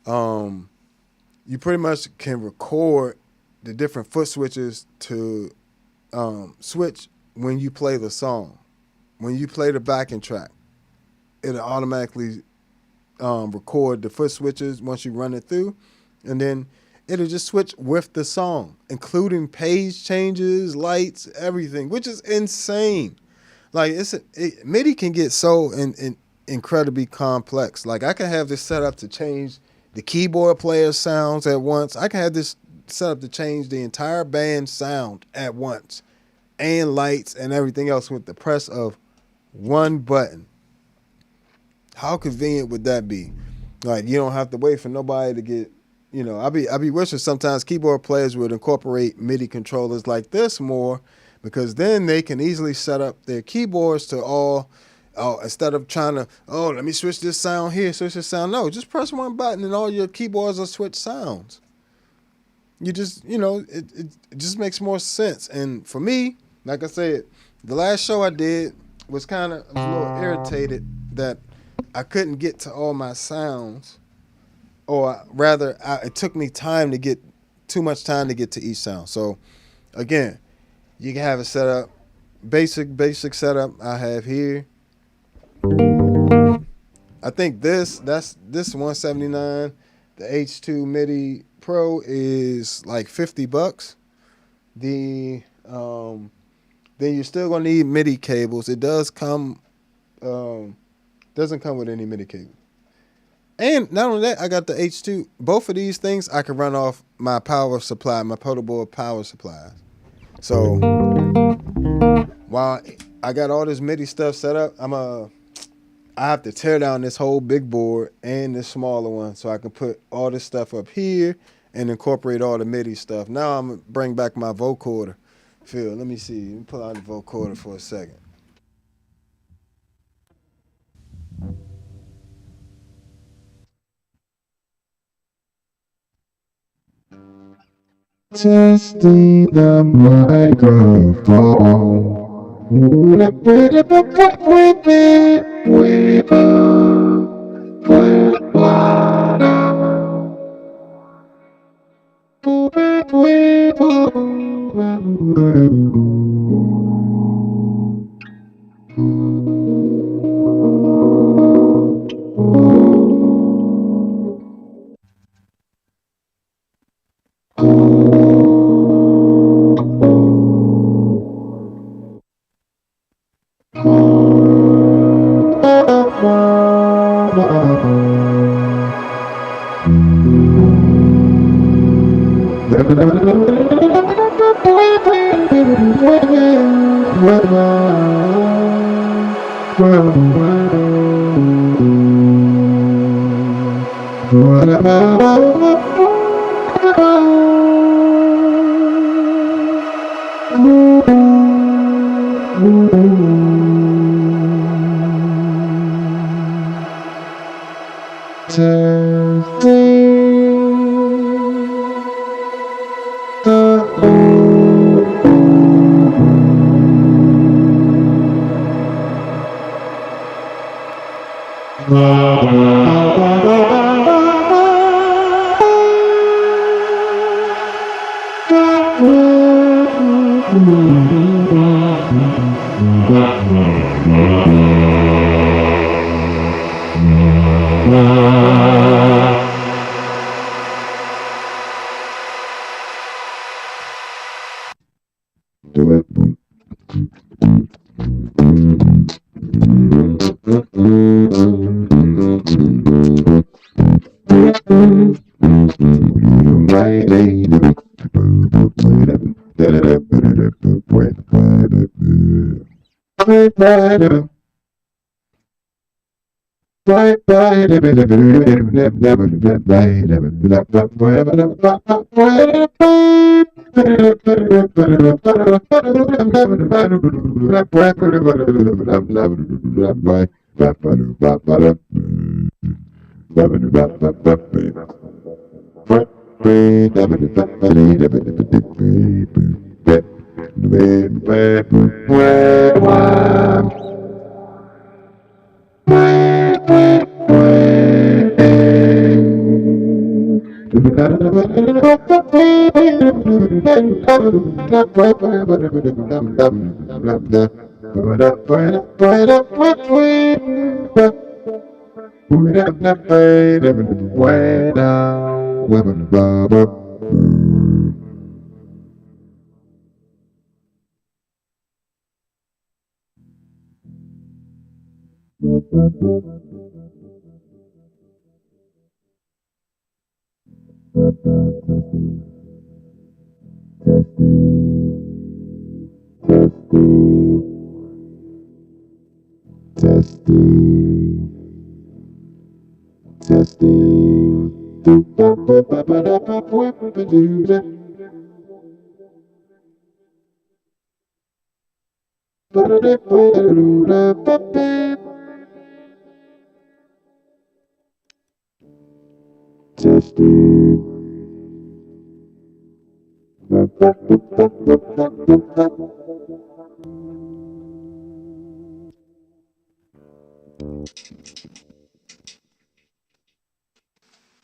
You pretty much can record the different foot switches to switch when you play the song. When you play the backing track, it'll automatically record the foot switches once you run it through, and then it'll just switch with the song, including page changes, lights, everything, which is insane. Like, MIDI can get so incredibly complex. Like, I can have this set up to change the keyboard player sounds at once. I can have this set up to change the entire band sound at once, and lights and everything else with the press of one button. How convenient would that be? Like, you don't have to wait for nobody to get, you know, I be wishing sometimes keyboard players would incorporate MIDI controllers like this more, because then they can easily set up their keyboards to all, instead of trying to, let me switch this sound here, switch this sound. No, just press one button and all your keyboards will switch sounds. You just, it just makes more sense. And for me, like I said, the last show I did was a little irritated that I couldn't get to all my sounds, or rather, it took me too much time to get to each sound. So again, you can have it set up, basic setup I have here. I think this 179, the H2 MIDI Pro is like $50. Then you're still gonna need MIDI cables. It does come, doesn't come with any MIDI cable. And not only that, I got the H2. Both of these things I can run off my power supply, my Pedalboard power supplies. So while I got all this MIDI stuff set up, I have to tear down this whole big board and this smaller one so I can put all this stuff up here and incorporate all the MIDI stuff. Now I'm gonna bring back my vocoder. Phil, let me see. Let me pull out the vocoder for a second. Testing the microphone.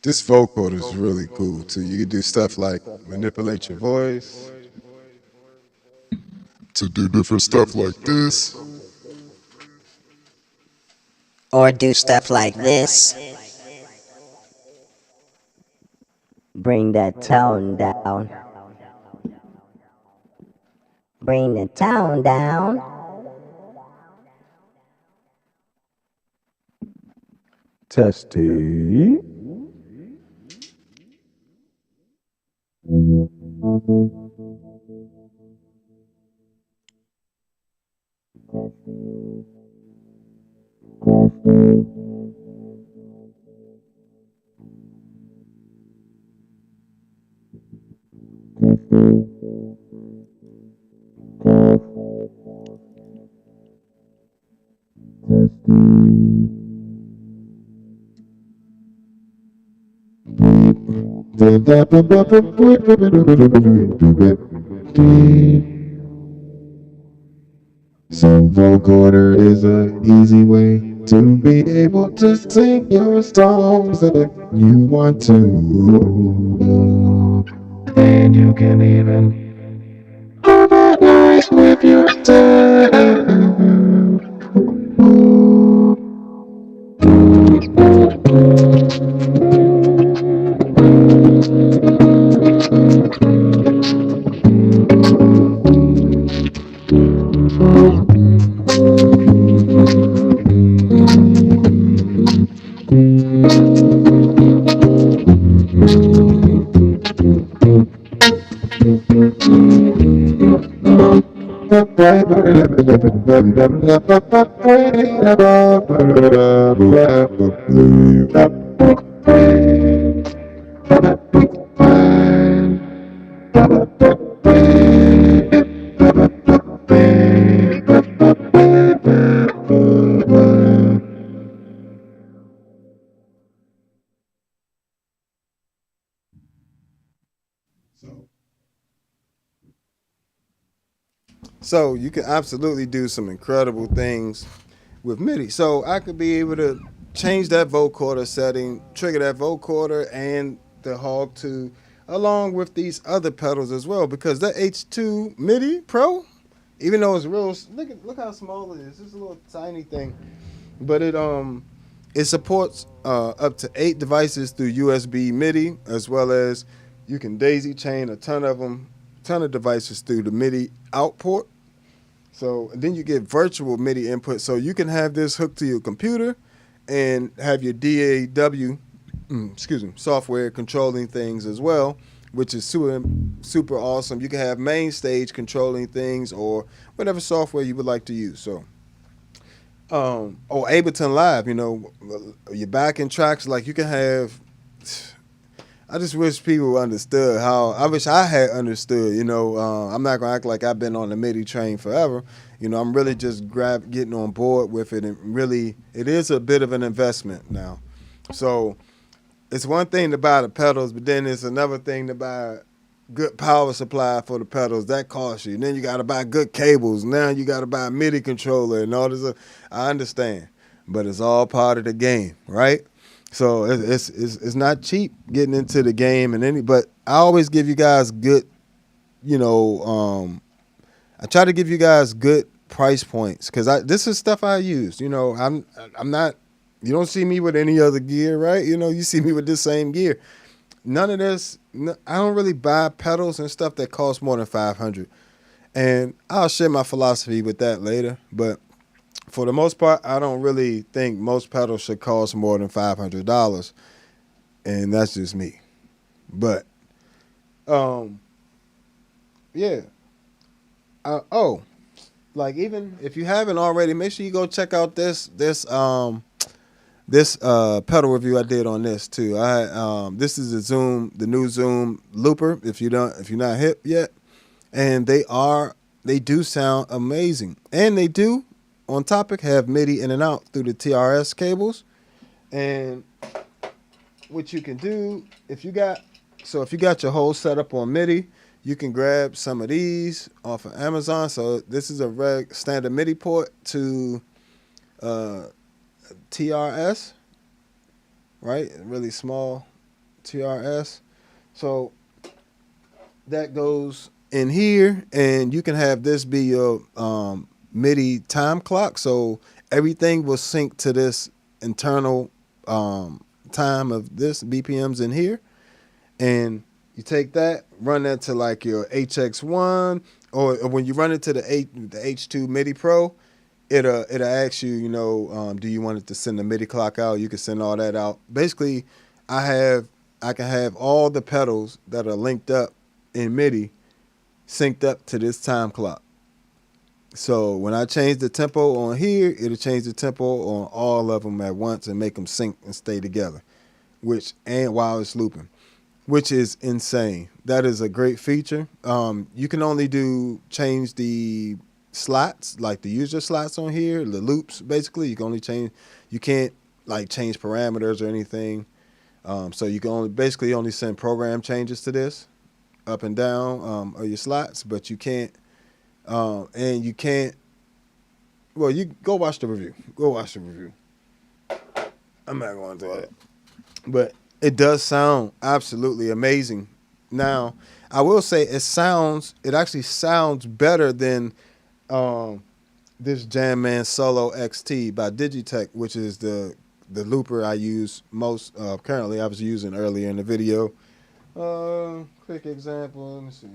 This vocal is really cool too. You can do stuff like manipulate your voice To do different stuff like this. Or do stuff like this. Bring that tone down. Bring the tone down. Testy. So vocoder is an easy way to be able to sing your songs if you want to. And you can even harmonize with your sound. So you can absolutely do some incredible things with MIDI. So I could be able to change that vocoder setting, trigger that vocoder and the hog to, along with these other pedals as well, because that H2 MIDI Pro, even though it's real, look how small it is. It's a little tiny thing, but it supports up to 8 devices through USB MIDI, as well as you can daisy chain a ton of devices through the MIDI out port. So then you get virtual MIDI input. So you can have this hooked to your computer and have your DAW, software controlling things as well, which is super awesome. You can have main stage controlling things or whatever software you would like to use. So, or Ableton Live, your backing tracks, like you can have. I just wish people understood I wish I had understood, I'm not going to act like I've been on the MIDI train forever. I'm really just getting on board with it. And really, it is a bit of an investment now. So it's one thing to buy the pedals, but then it's another thing to buy good power supply for the pedals. That costs you. And then you got to buy good cables. Now you got to buy a MIDI controller and all this. I understand, but it's all part of the game, right? So it's not cheap getting into the game but I always give you guys good, I try to give you guys good price points because this is stuff I use. I'm not. You don't see me with any other gear, right? You see me with this same gear. None of this. I don't really buy pedals and stuff that cost more than $500, and I'll share my philosophy with that later. But for the most part, I don't really think most pedals should cost more than $500, and that's just me. But, yeah. Like even if you haven't already, make sure you go check out this pedal review I did on this too. This is the new Zoom looper. If you're not hip yet, and they do sound amazing, and they do. On topic, have MIDI in and out through the TRS cables. And what you can do, if you got your whole setup on MIDI, you can grab some of these off of Amazon. So this is a standard MIDI port to TRS, right? Really small TRS. So that goes in here, and you can have this be your MIDI time clock, so everything will sync to this internal time of this BPMs in here, and you take that, run that to like your HX1, or when you run it to the H2 MIDI Pro, it'll ask you, do you want it to send the MIDI clock out? You can send all that out. Basically, I can have all the pedals that are linked up in MIDI synced up to this time clock. So when I change the tempo on here, it'll change the tempo on all of them at once and make them sync and stay together, while it's looping, which is insane. That is a great feature. You can only change the slots, like the user slots on here, the loops. Basically, you can't change parameters or anything. So you can only send program changes to this, up and down, or your slots, but you can't. And you can't. Well, you go watch the review. I'm not going to do that, but it does sound absolutely amazing. Now, I will say it actually sounds better than this Jam Man Solo XT by Digitech, which is the looper I use most currently. I was using earlier in the video. Quick example. Let me see.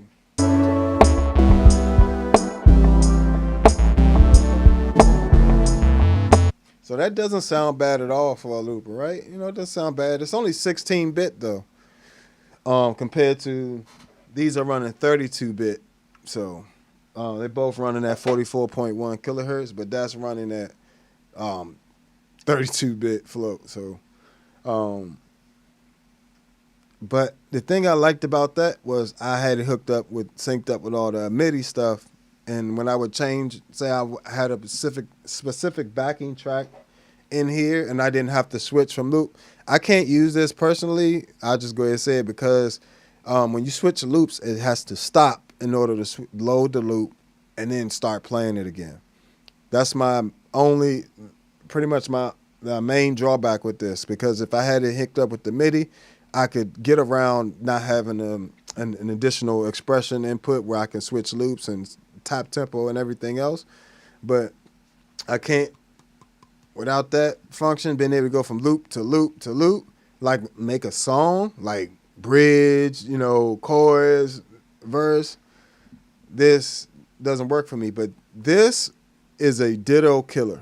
So that doesn't sound bad at all for a looper, right? It doesn't sound bad. It's only 16-bit though, compared to these are running 32-bit. So they're both running at 44.1 kilohertz, but that's running at 32-bit float. So But the thing I liked about that was I had it synced up with all the MIDI stuff. And when I would change, say I had a specific backing track in here and I didn't have to switch from loop. I can't use this personally. I'll just go ahead and say it because when you switch loops, it has to stop in order to load the loop and then start playing it again. That's pretty much my main drawback with this, because if I had it hooked up with the MIDI, I could get around not having an additional expression input where I can switch loops and tap tempo and everything else. But I can't, without that function, being able to go from loop to loop to loop, like make a song, like bridge, chorus, verse. This doesn't work for me, but this is a ditto killer.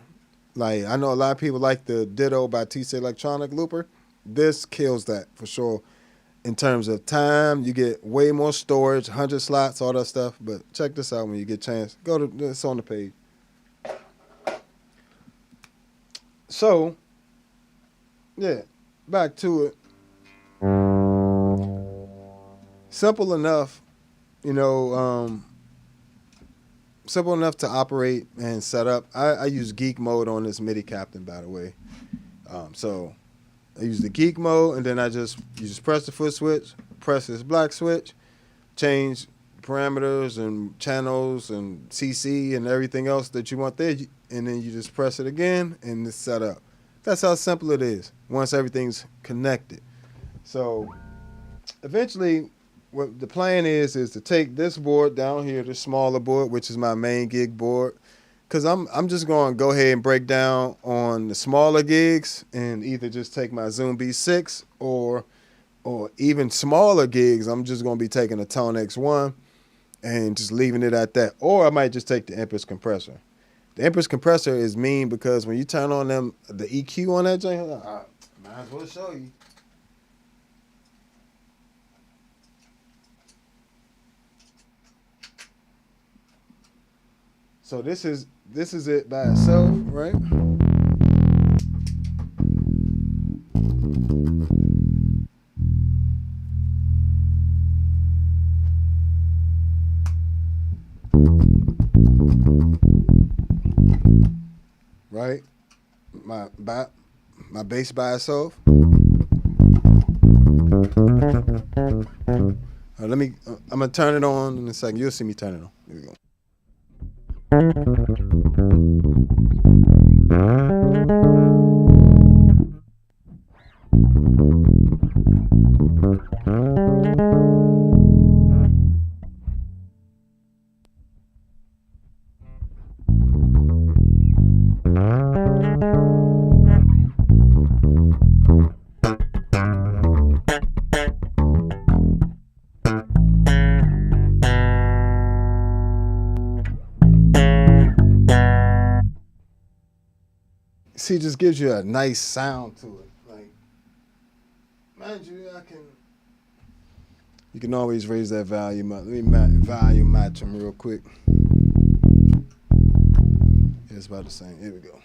Like, I know a lot of people like the Ditto by TC Electronic looper. This kills that for sure. In terms of time, you get way more storage, 100 slots, all that stuff. But check this out when you get a chance. It's on the page. So, yeah, back to it. Simple enough, simple enough to operate and set up. I use geek mode on this MIDI captain, by the way. So I use the geek mode, and then you just press the foot switch, press this black switch, change parameters and channels and CC and everything else that you want there, and then you just press it again, and it's set up. That's how simple it is once everything's connected. So eventually, what the plan is to take this board down here, this smaller board, which is my main gig board, because I'm just going to go ahead and break down on the smaller gigs and either just take my Zoom B6 or even smaller gigs. I'm just going to be taking a ToneX 1 and just leaving it at that. Or I might just take the Empress compressor. The Empress compressor is mean because when you turn on the EQ on that joint, I might as well show you. So this is it by itself, right? Right? My bass by itself. I'm gonna turn it on in a second. You'll see me turn it on. Here we go. See, it just gives you a nice sound to it. Like, mind you, you can always raise that volume up. Let me volume match them real quick. Yeah, it's about the same. Here we go.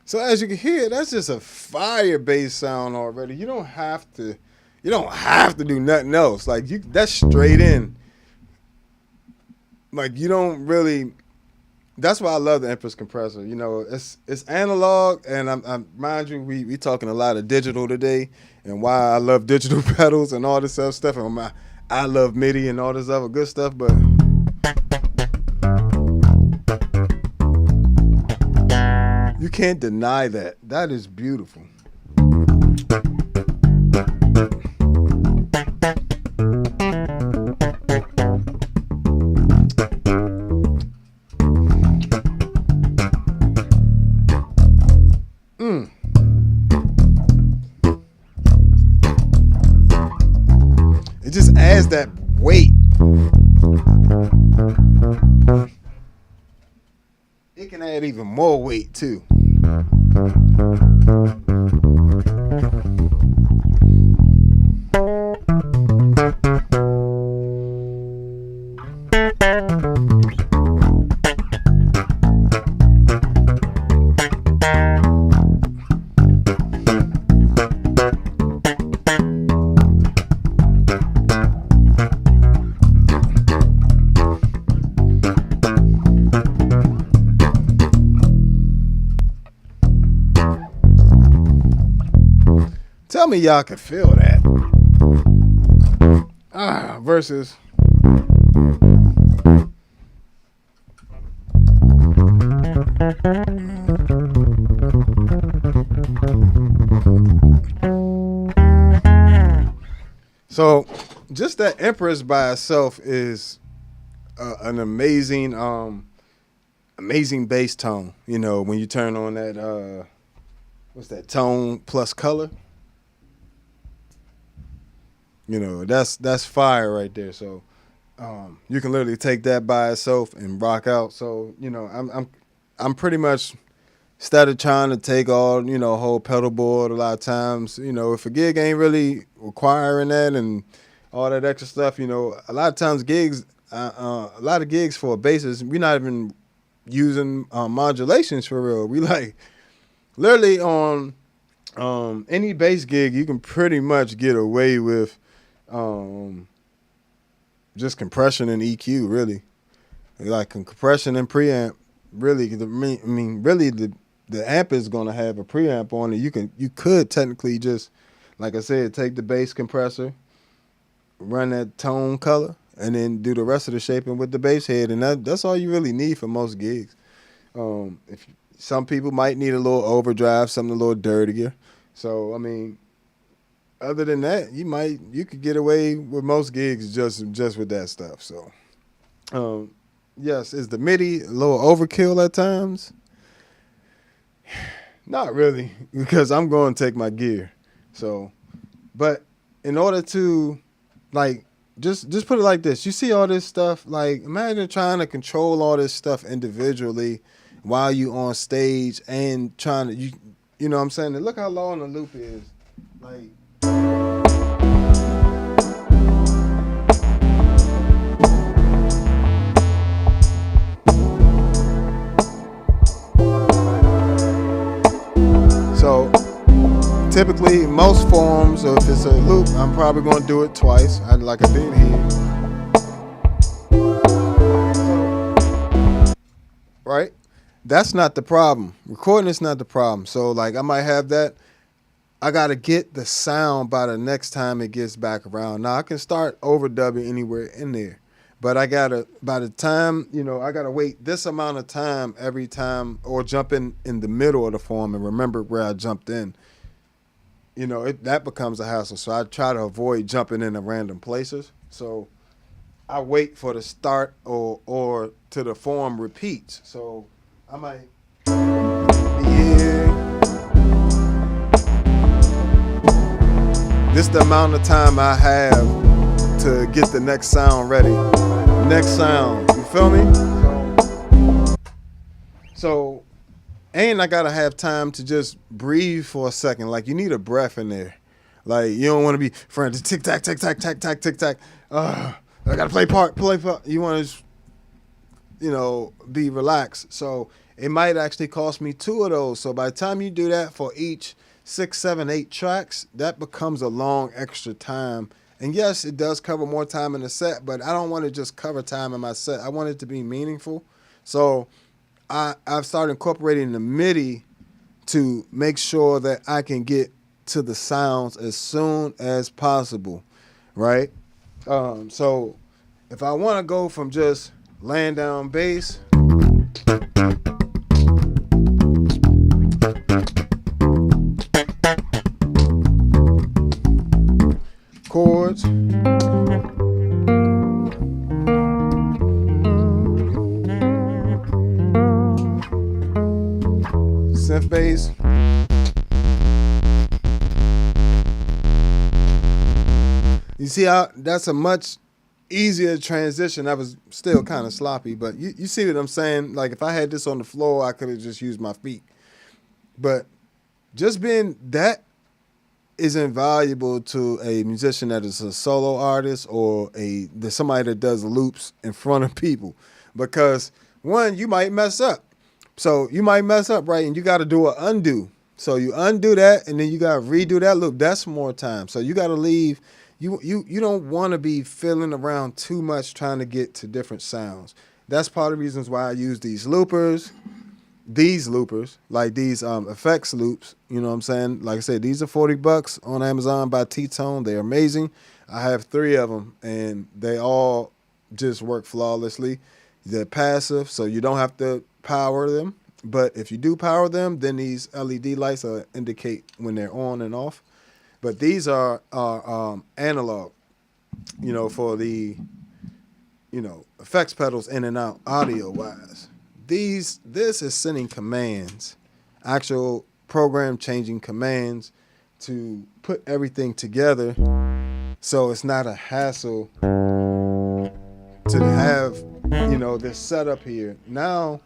So as you can hear, that's just a fire bass sound already. You don't have to do nothing else. Like that's straight in. Like you don't really. That's why I love the Empress compressor. It's analog, and I'm mind you, we talking a lot of digital today, and why I love digital pedals and all this other stuff, and I love MIDI and all this other good stuff, but. You can't deny that. That is beautiful. It just adds that weight. It can add even more weight too. Tell me y'all can feel that. Versus so just that Empress by itself is an amazing amazing bass tone. You know, when you turn on that what's that, tone plus color? You know, that's fire right there. So you can literally take that by itself and rock out. So, you know, I'm pretty much started trying to take all, you know, whole pedal board a lot of times. You know, if a gig ain't really requiring that and all that extra stuff, you know, a lot of times gigs, a lot of gigs for basses, we're not even using modulations for real. We like literally on any bass gig, you can pretty much get away with just compression and EQ, really. Like compression and preamp, really. I mean, really, the amp is gonna have a preamp on it. You could technically just, like I said, take the bass compressor, run that tone color, and then do the rest of the shaping with the bass head, and that's all you really need for most gigs. If some people might need a little overdrive, something a little dirtier. So I mean, other than that, you could get away with most gigs just with that stuff. So, yes, is the Midi a little overkill at times? Not really, because I'm going to take my gear. So, but in order to, like, just put it like this. You see all this stuff, like, imagine trying to control all this stuff individually while you on stage and trying to, you know what I'm saying? And look how long the loop is. Like, so typically most forms, or if it's a loop, I'm probably going to do it twice, like I did here. Right? That's not the problem. Recording is not the problem. So like I might have that. I got to get the sound by the next time it gets back around. Now I can start overdubbing anywhere in there, but I got to, by the time, you know, I got to wait this amount of time every time, or jump in the middle of the form and remember where I jumped in. You know, that becomes a hassle. So I try to avoid jumping into random places. So I wait for the start or till the form repeats. So I might be here. This the amount of time I have to get the next sound ready. Next sound, you feel me? So and I gotta have time to just breathe for a second. Like you need a breath in there. Like you don't want to be frantic, tick tack, tick tack, tick tack, tick tack. I gotta play part. You want to, you know, be relaxed. So it might actually cost me 2 of those. So by the time you do that for each 6, 7, 8 tracks, that becomes a long extra time. And yes, it does cover more time in the set, but I don't want to just cover time in my set. I want it to be meaningful. So I've started incorporating the Midi to make sure that I can get to the sounds as soon as possible, right? So if I want to go from just laying down bass see how that's a much easier transition. That was still kind of sloppy, but you see what I'm saying? Like if I had this on the floor, I could have just used my feet. But just being that is invaluable to a musician that is a solo artist or somebody that does loops in front of people, because one, you might mess up. So you might mess up, right? And you got to do an undo. So you undo that, and then you got to redo that loop. That's more time. So you got to leave. You don't want to be fiddling around too much trying to get to different sounds. That's part of the reasons why I use these loopers, like these effects loops. You know what I'm saying? Like I said, these are $40 on Amazon by T-Tone. They're amazing. I have 3 of them, and they all just work flawlessly. They're passive, so you don't have to power them. But if you do power them, then these LED lights will indicate when they're on and off. But these are analog, for the, effects pedals in and out audio-wise. This is sending commands, actual program changing commands to put everything together so it's not a hassle to have, this setup here. Now,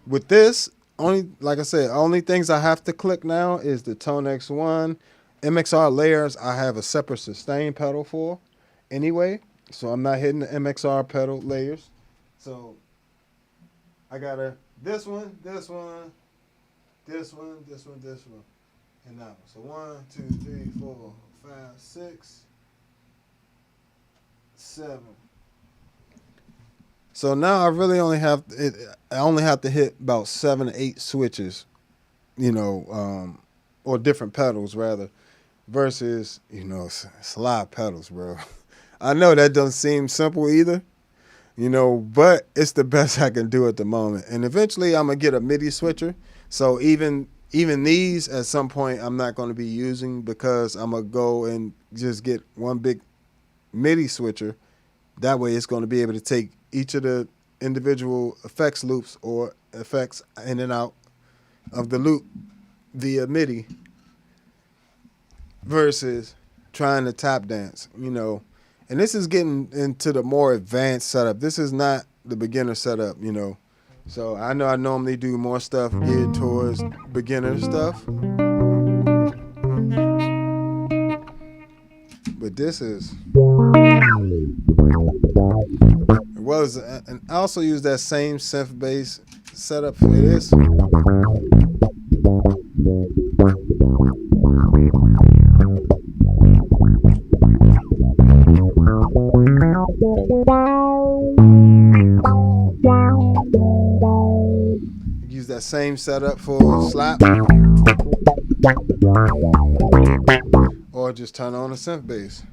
with this, only things I have to click now is the ToneX 1. MXR layers, I have a separate sustain pedal for anyway, so I'm not hitting the MXR pedal layers. So I got this one, and that one. So 1, 2, 3, 4, 5, 6, 7. So now I really only have to hit about 7 to 8 switches, or different pedals rather, versus it's a lot of pedals, bro. I know that doesn't seem simple either, but it's the best I can do at the moment. And eventually I'm gonna get a Midi switcher. So even these at some point I'm not going to be using, because I'm gonna go and just get one big Midi switcher. That way it's going to be able to take each of the individual effects loops or effects in and out of the loop via Midi, versus trying to tap dance, And this is getting into the more advanced setup. This is not the beginner setup, So I know I normally do more stuff geared towards beginner stuff. But this is... and I also use that same synth bass setup for this. Use that same setup for slap, or just turn on a synth bass.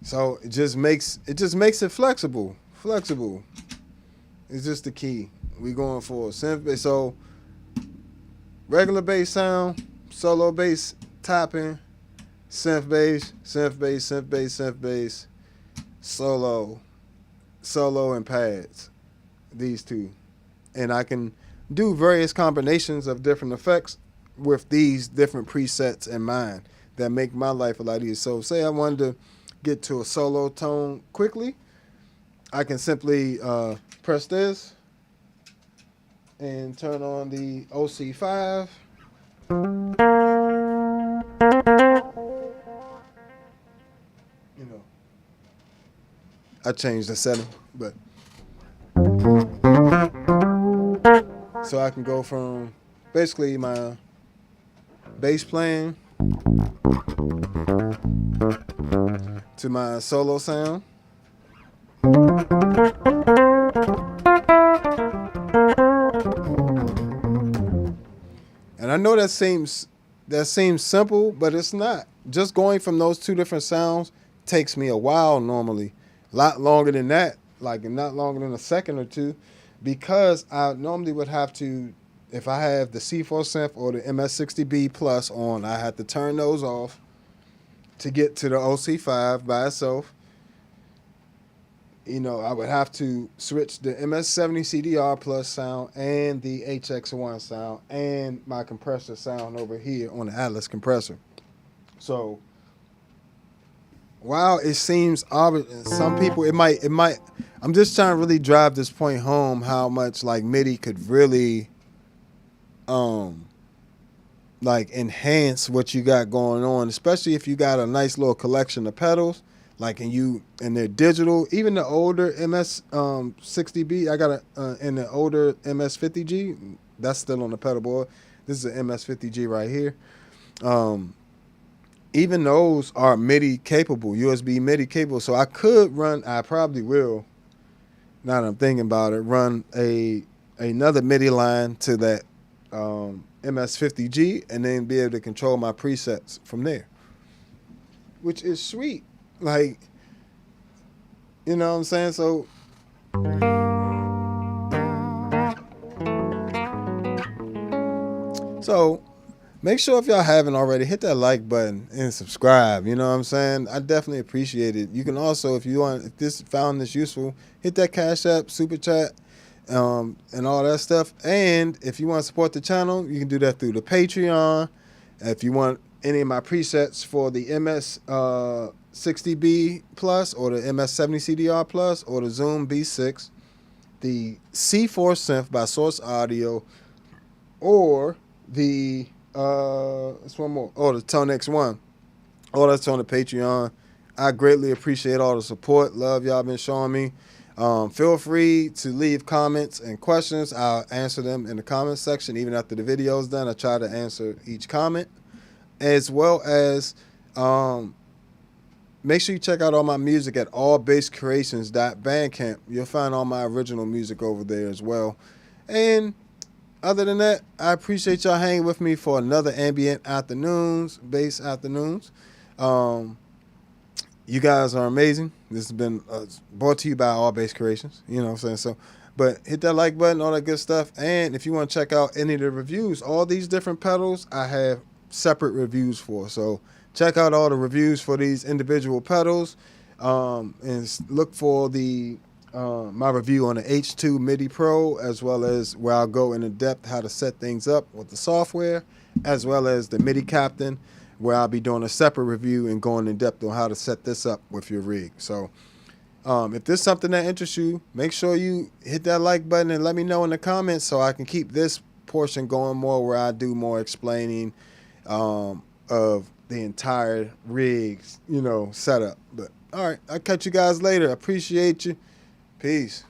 So it just makes it flexible. It's just the key. We going for synth bass. So regular bass sound, solo bass tapping, synth bass, solo and pads. These two. And I can do various combinations of different effects with these different presets in mind that make my life a lot easier. So say I wanted to get to a solo tone quickly, I can simply press this and turn on the OC5. I changed the setting, but so I can go from basically my bass playing to my solo sound. And I know that seems simple, but it's not. Just going from those two different sounds takes me a while normally. A lot longer than that, like not longer than a second or two, because I normally would have to, if I have the C4 synth or the MS-60B Plus on, I have to turn those off to get to the OC5 by itself. you know, I would have to switch the MS-70 CDR plus sound and the HX1 sound and my compressor sound over here on the Atlas compressor. So while it seems obvious, some people it might. I'm just trying to really drive this point home how much like Midi could really like enhance what you got going on, especially if you got a nice little collection of pedals, like and they're digital. Even the older MS-60B, I got in the older MS-50G, that's still on the pedal board. This is an MS-50G right here. Even those are MIDI capable, USB MIDI capable. So I could run, I probably will, now that I'm thinking about it, run another MIDI line to that MS-50G and then be able to control my presets from there, which is sweet. Like, you know what I'm saying? So make sure if y'all haven't already, hit that like button and subscribe. You know what I'm saying? I definitely appreciate it. You can also, if this found this useful, hit that Cash App, Super Chat, and all that stuff. And if you want to support the channel, you can do that through the Patreon. If you want any of my presets for the MS-60B Plus or the MS-70 CDR Plus or the Zoom B6, the C4 Synth by Source Audio, or the it's one more. Oh, the ToneX one. All that's on the Patreon. I greatly appreciate all the support. Love y'all been showing me. Feel free to leave comments and questions. I'll answer them in the comment section. Even after the video is done, I try to answer each comment. As well as make sure you check out all my music at allbasscreations.bandcamp. You'll find all my original music over there as well. And other than that, I appreciate y'all hanging with me for another Ambient Afternoons, Bass Afternoons. You guys are amazing. This has been brought to you by All Bass Creations. You know what I'm saying? So, but hit that like button, all that good stuff. And if you want to check out any of the reviews, all these different pedals, I have separate reviews for. So check out all the reviews for these individual pedals, and look for the my review on the H2 Midi Pro, as well as where I'll go into depth how to set things up with the software, as well as the Midi Captain, where I'll be doing a separate review and going in depth on how to set this up with your rig. So if there's something that interests you, make sure you hit that like button and let me know in the comments so I can keep this portion going more, where I do more explaining of the entire rig's, setup. But all right, I'll catch you guys later. I appreciate you. Peace.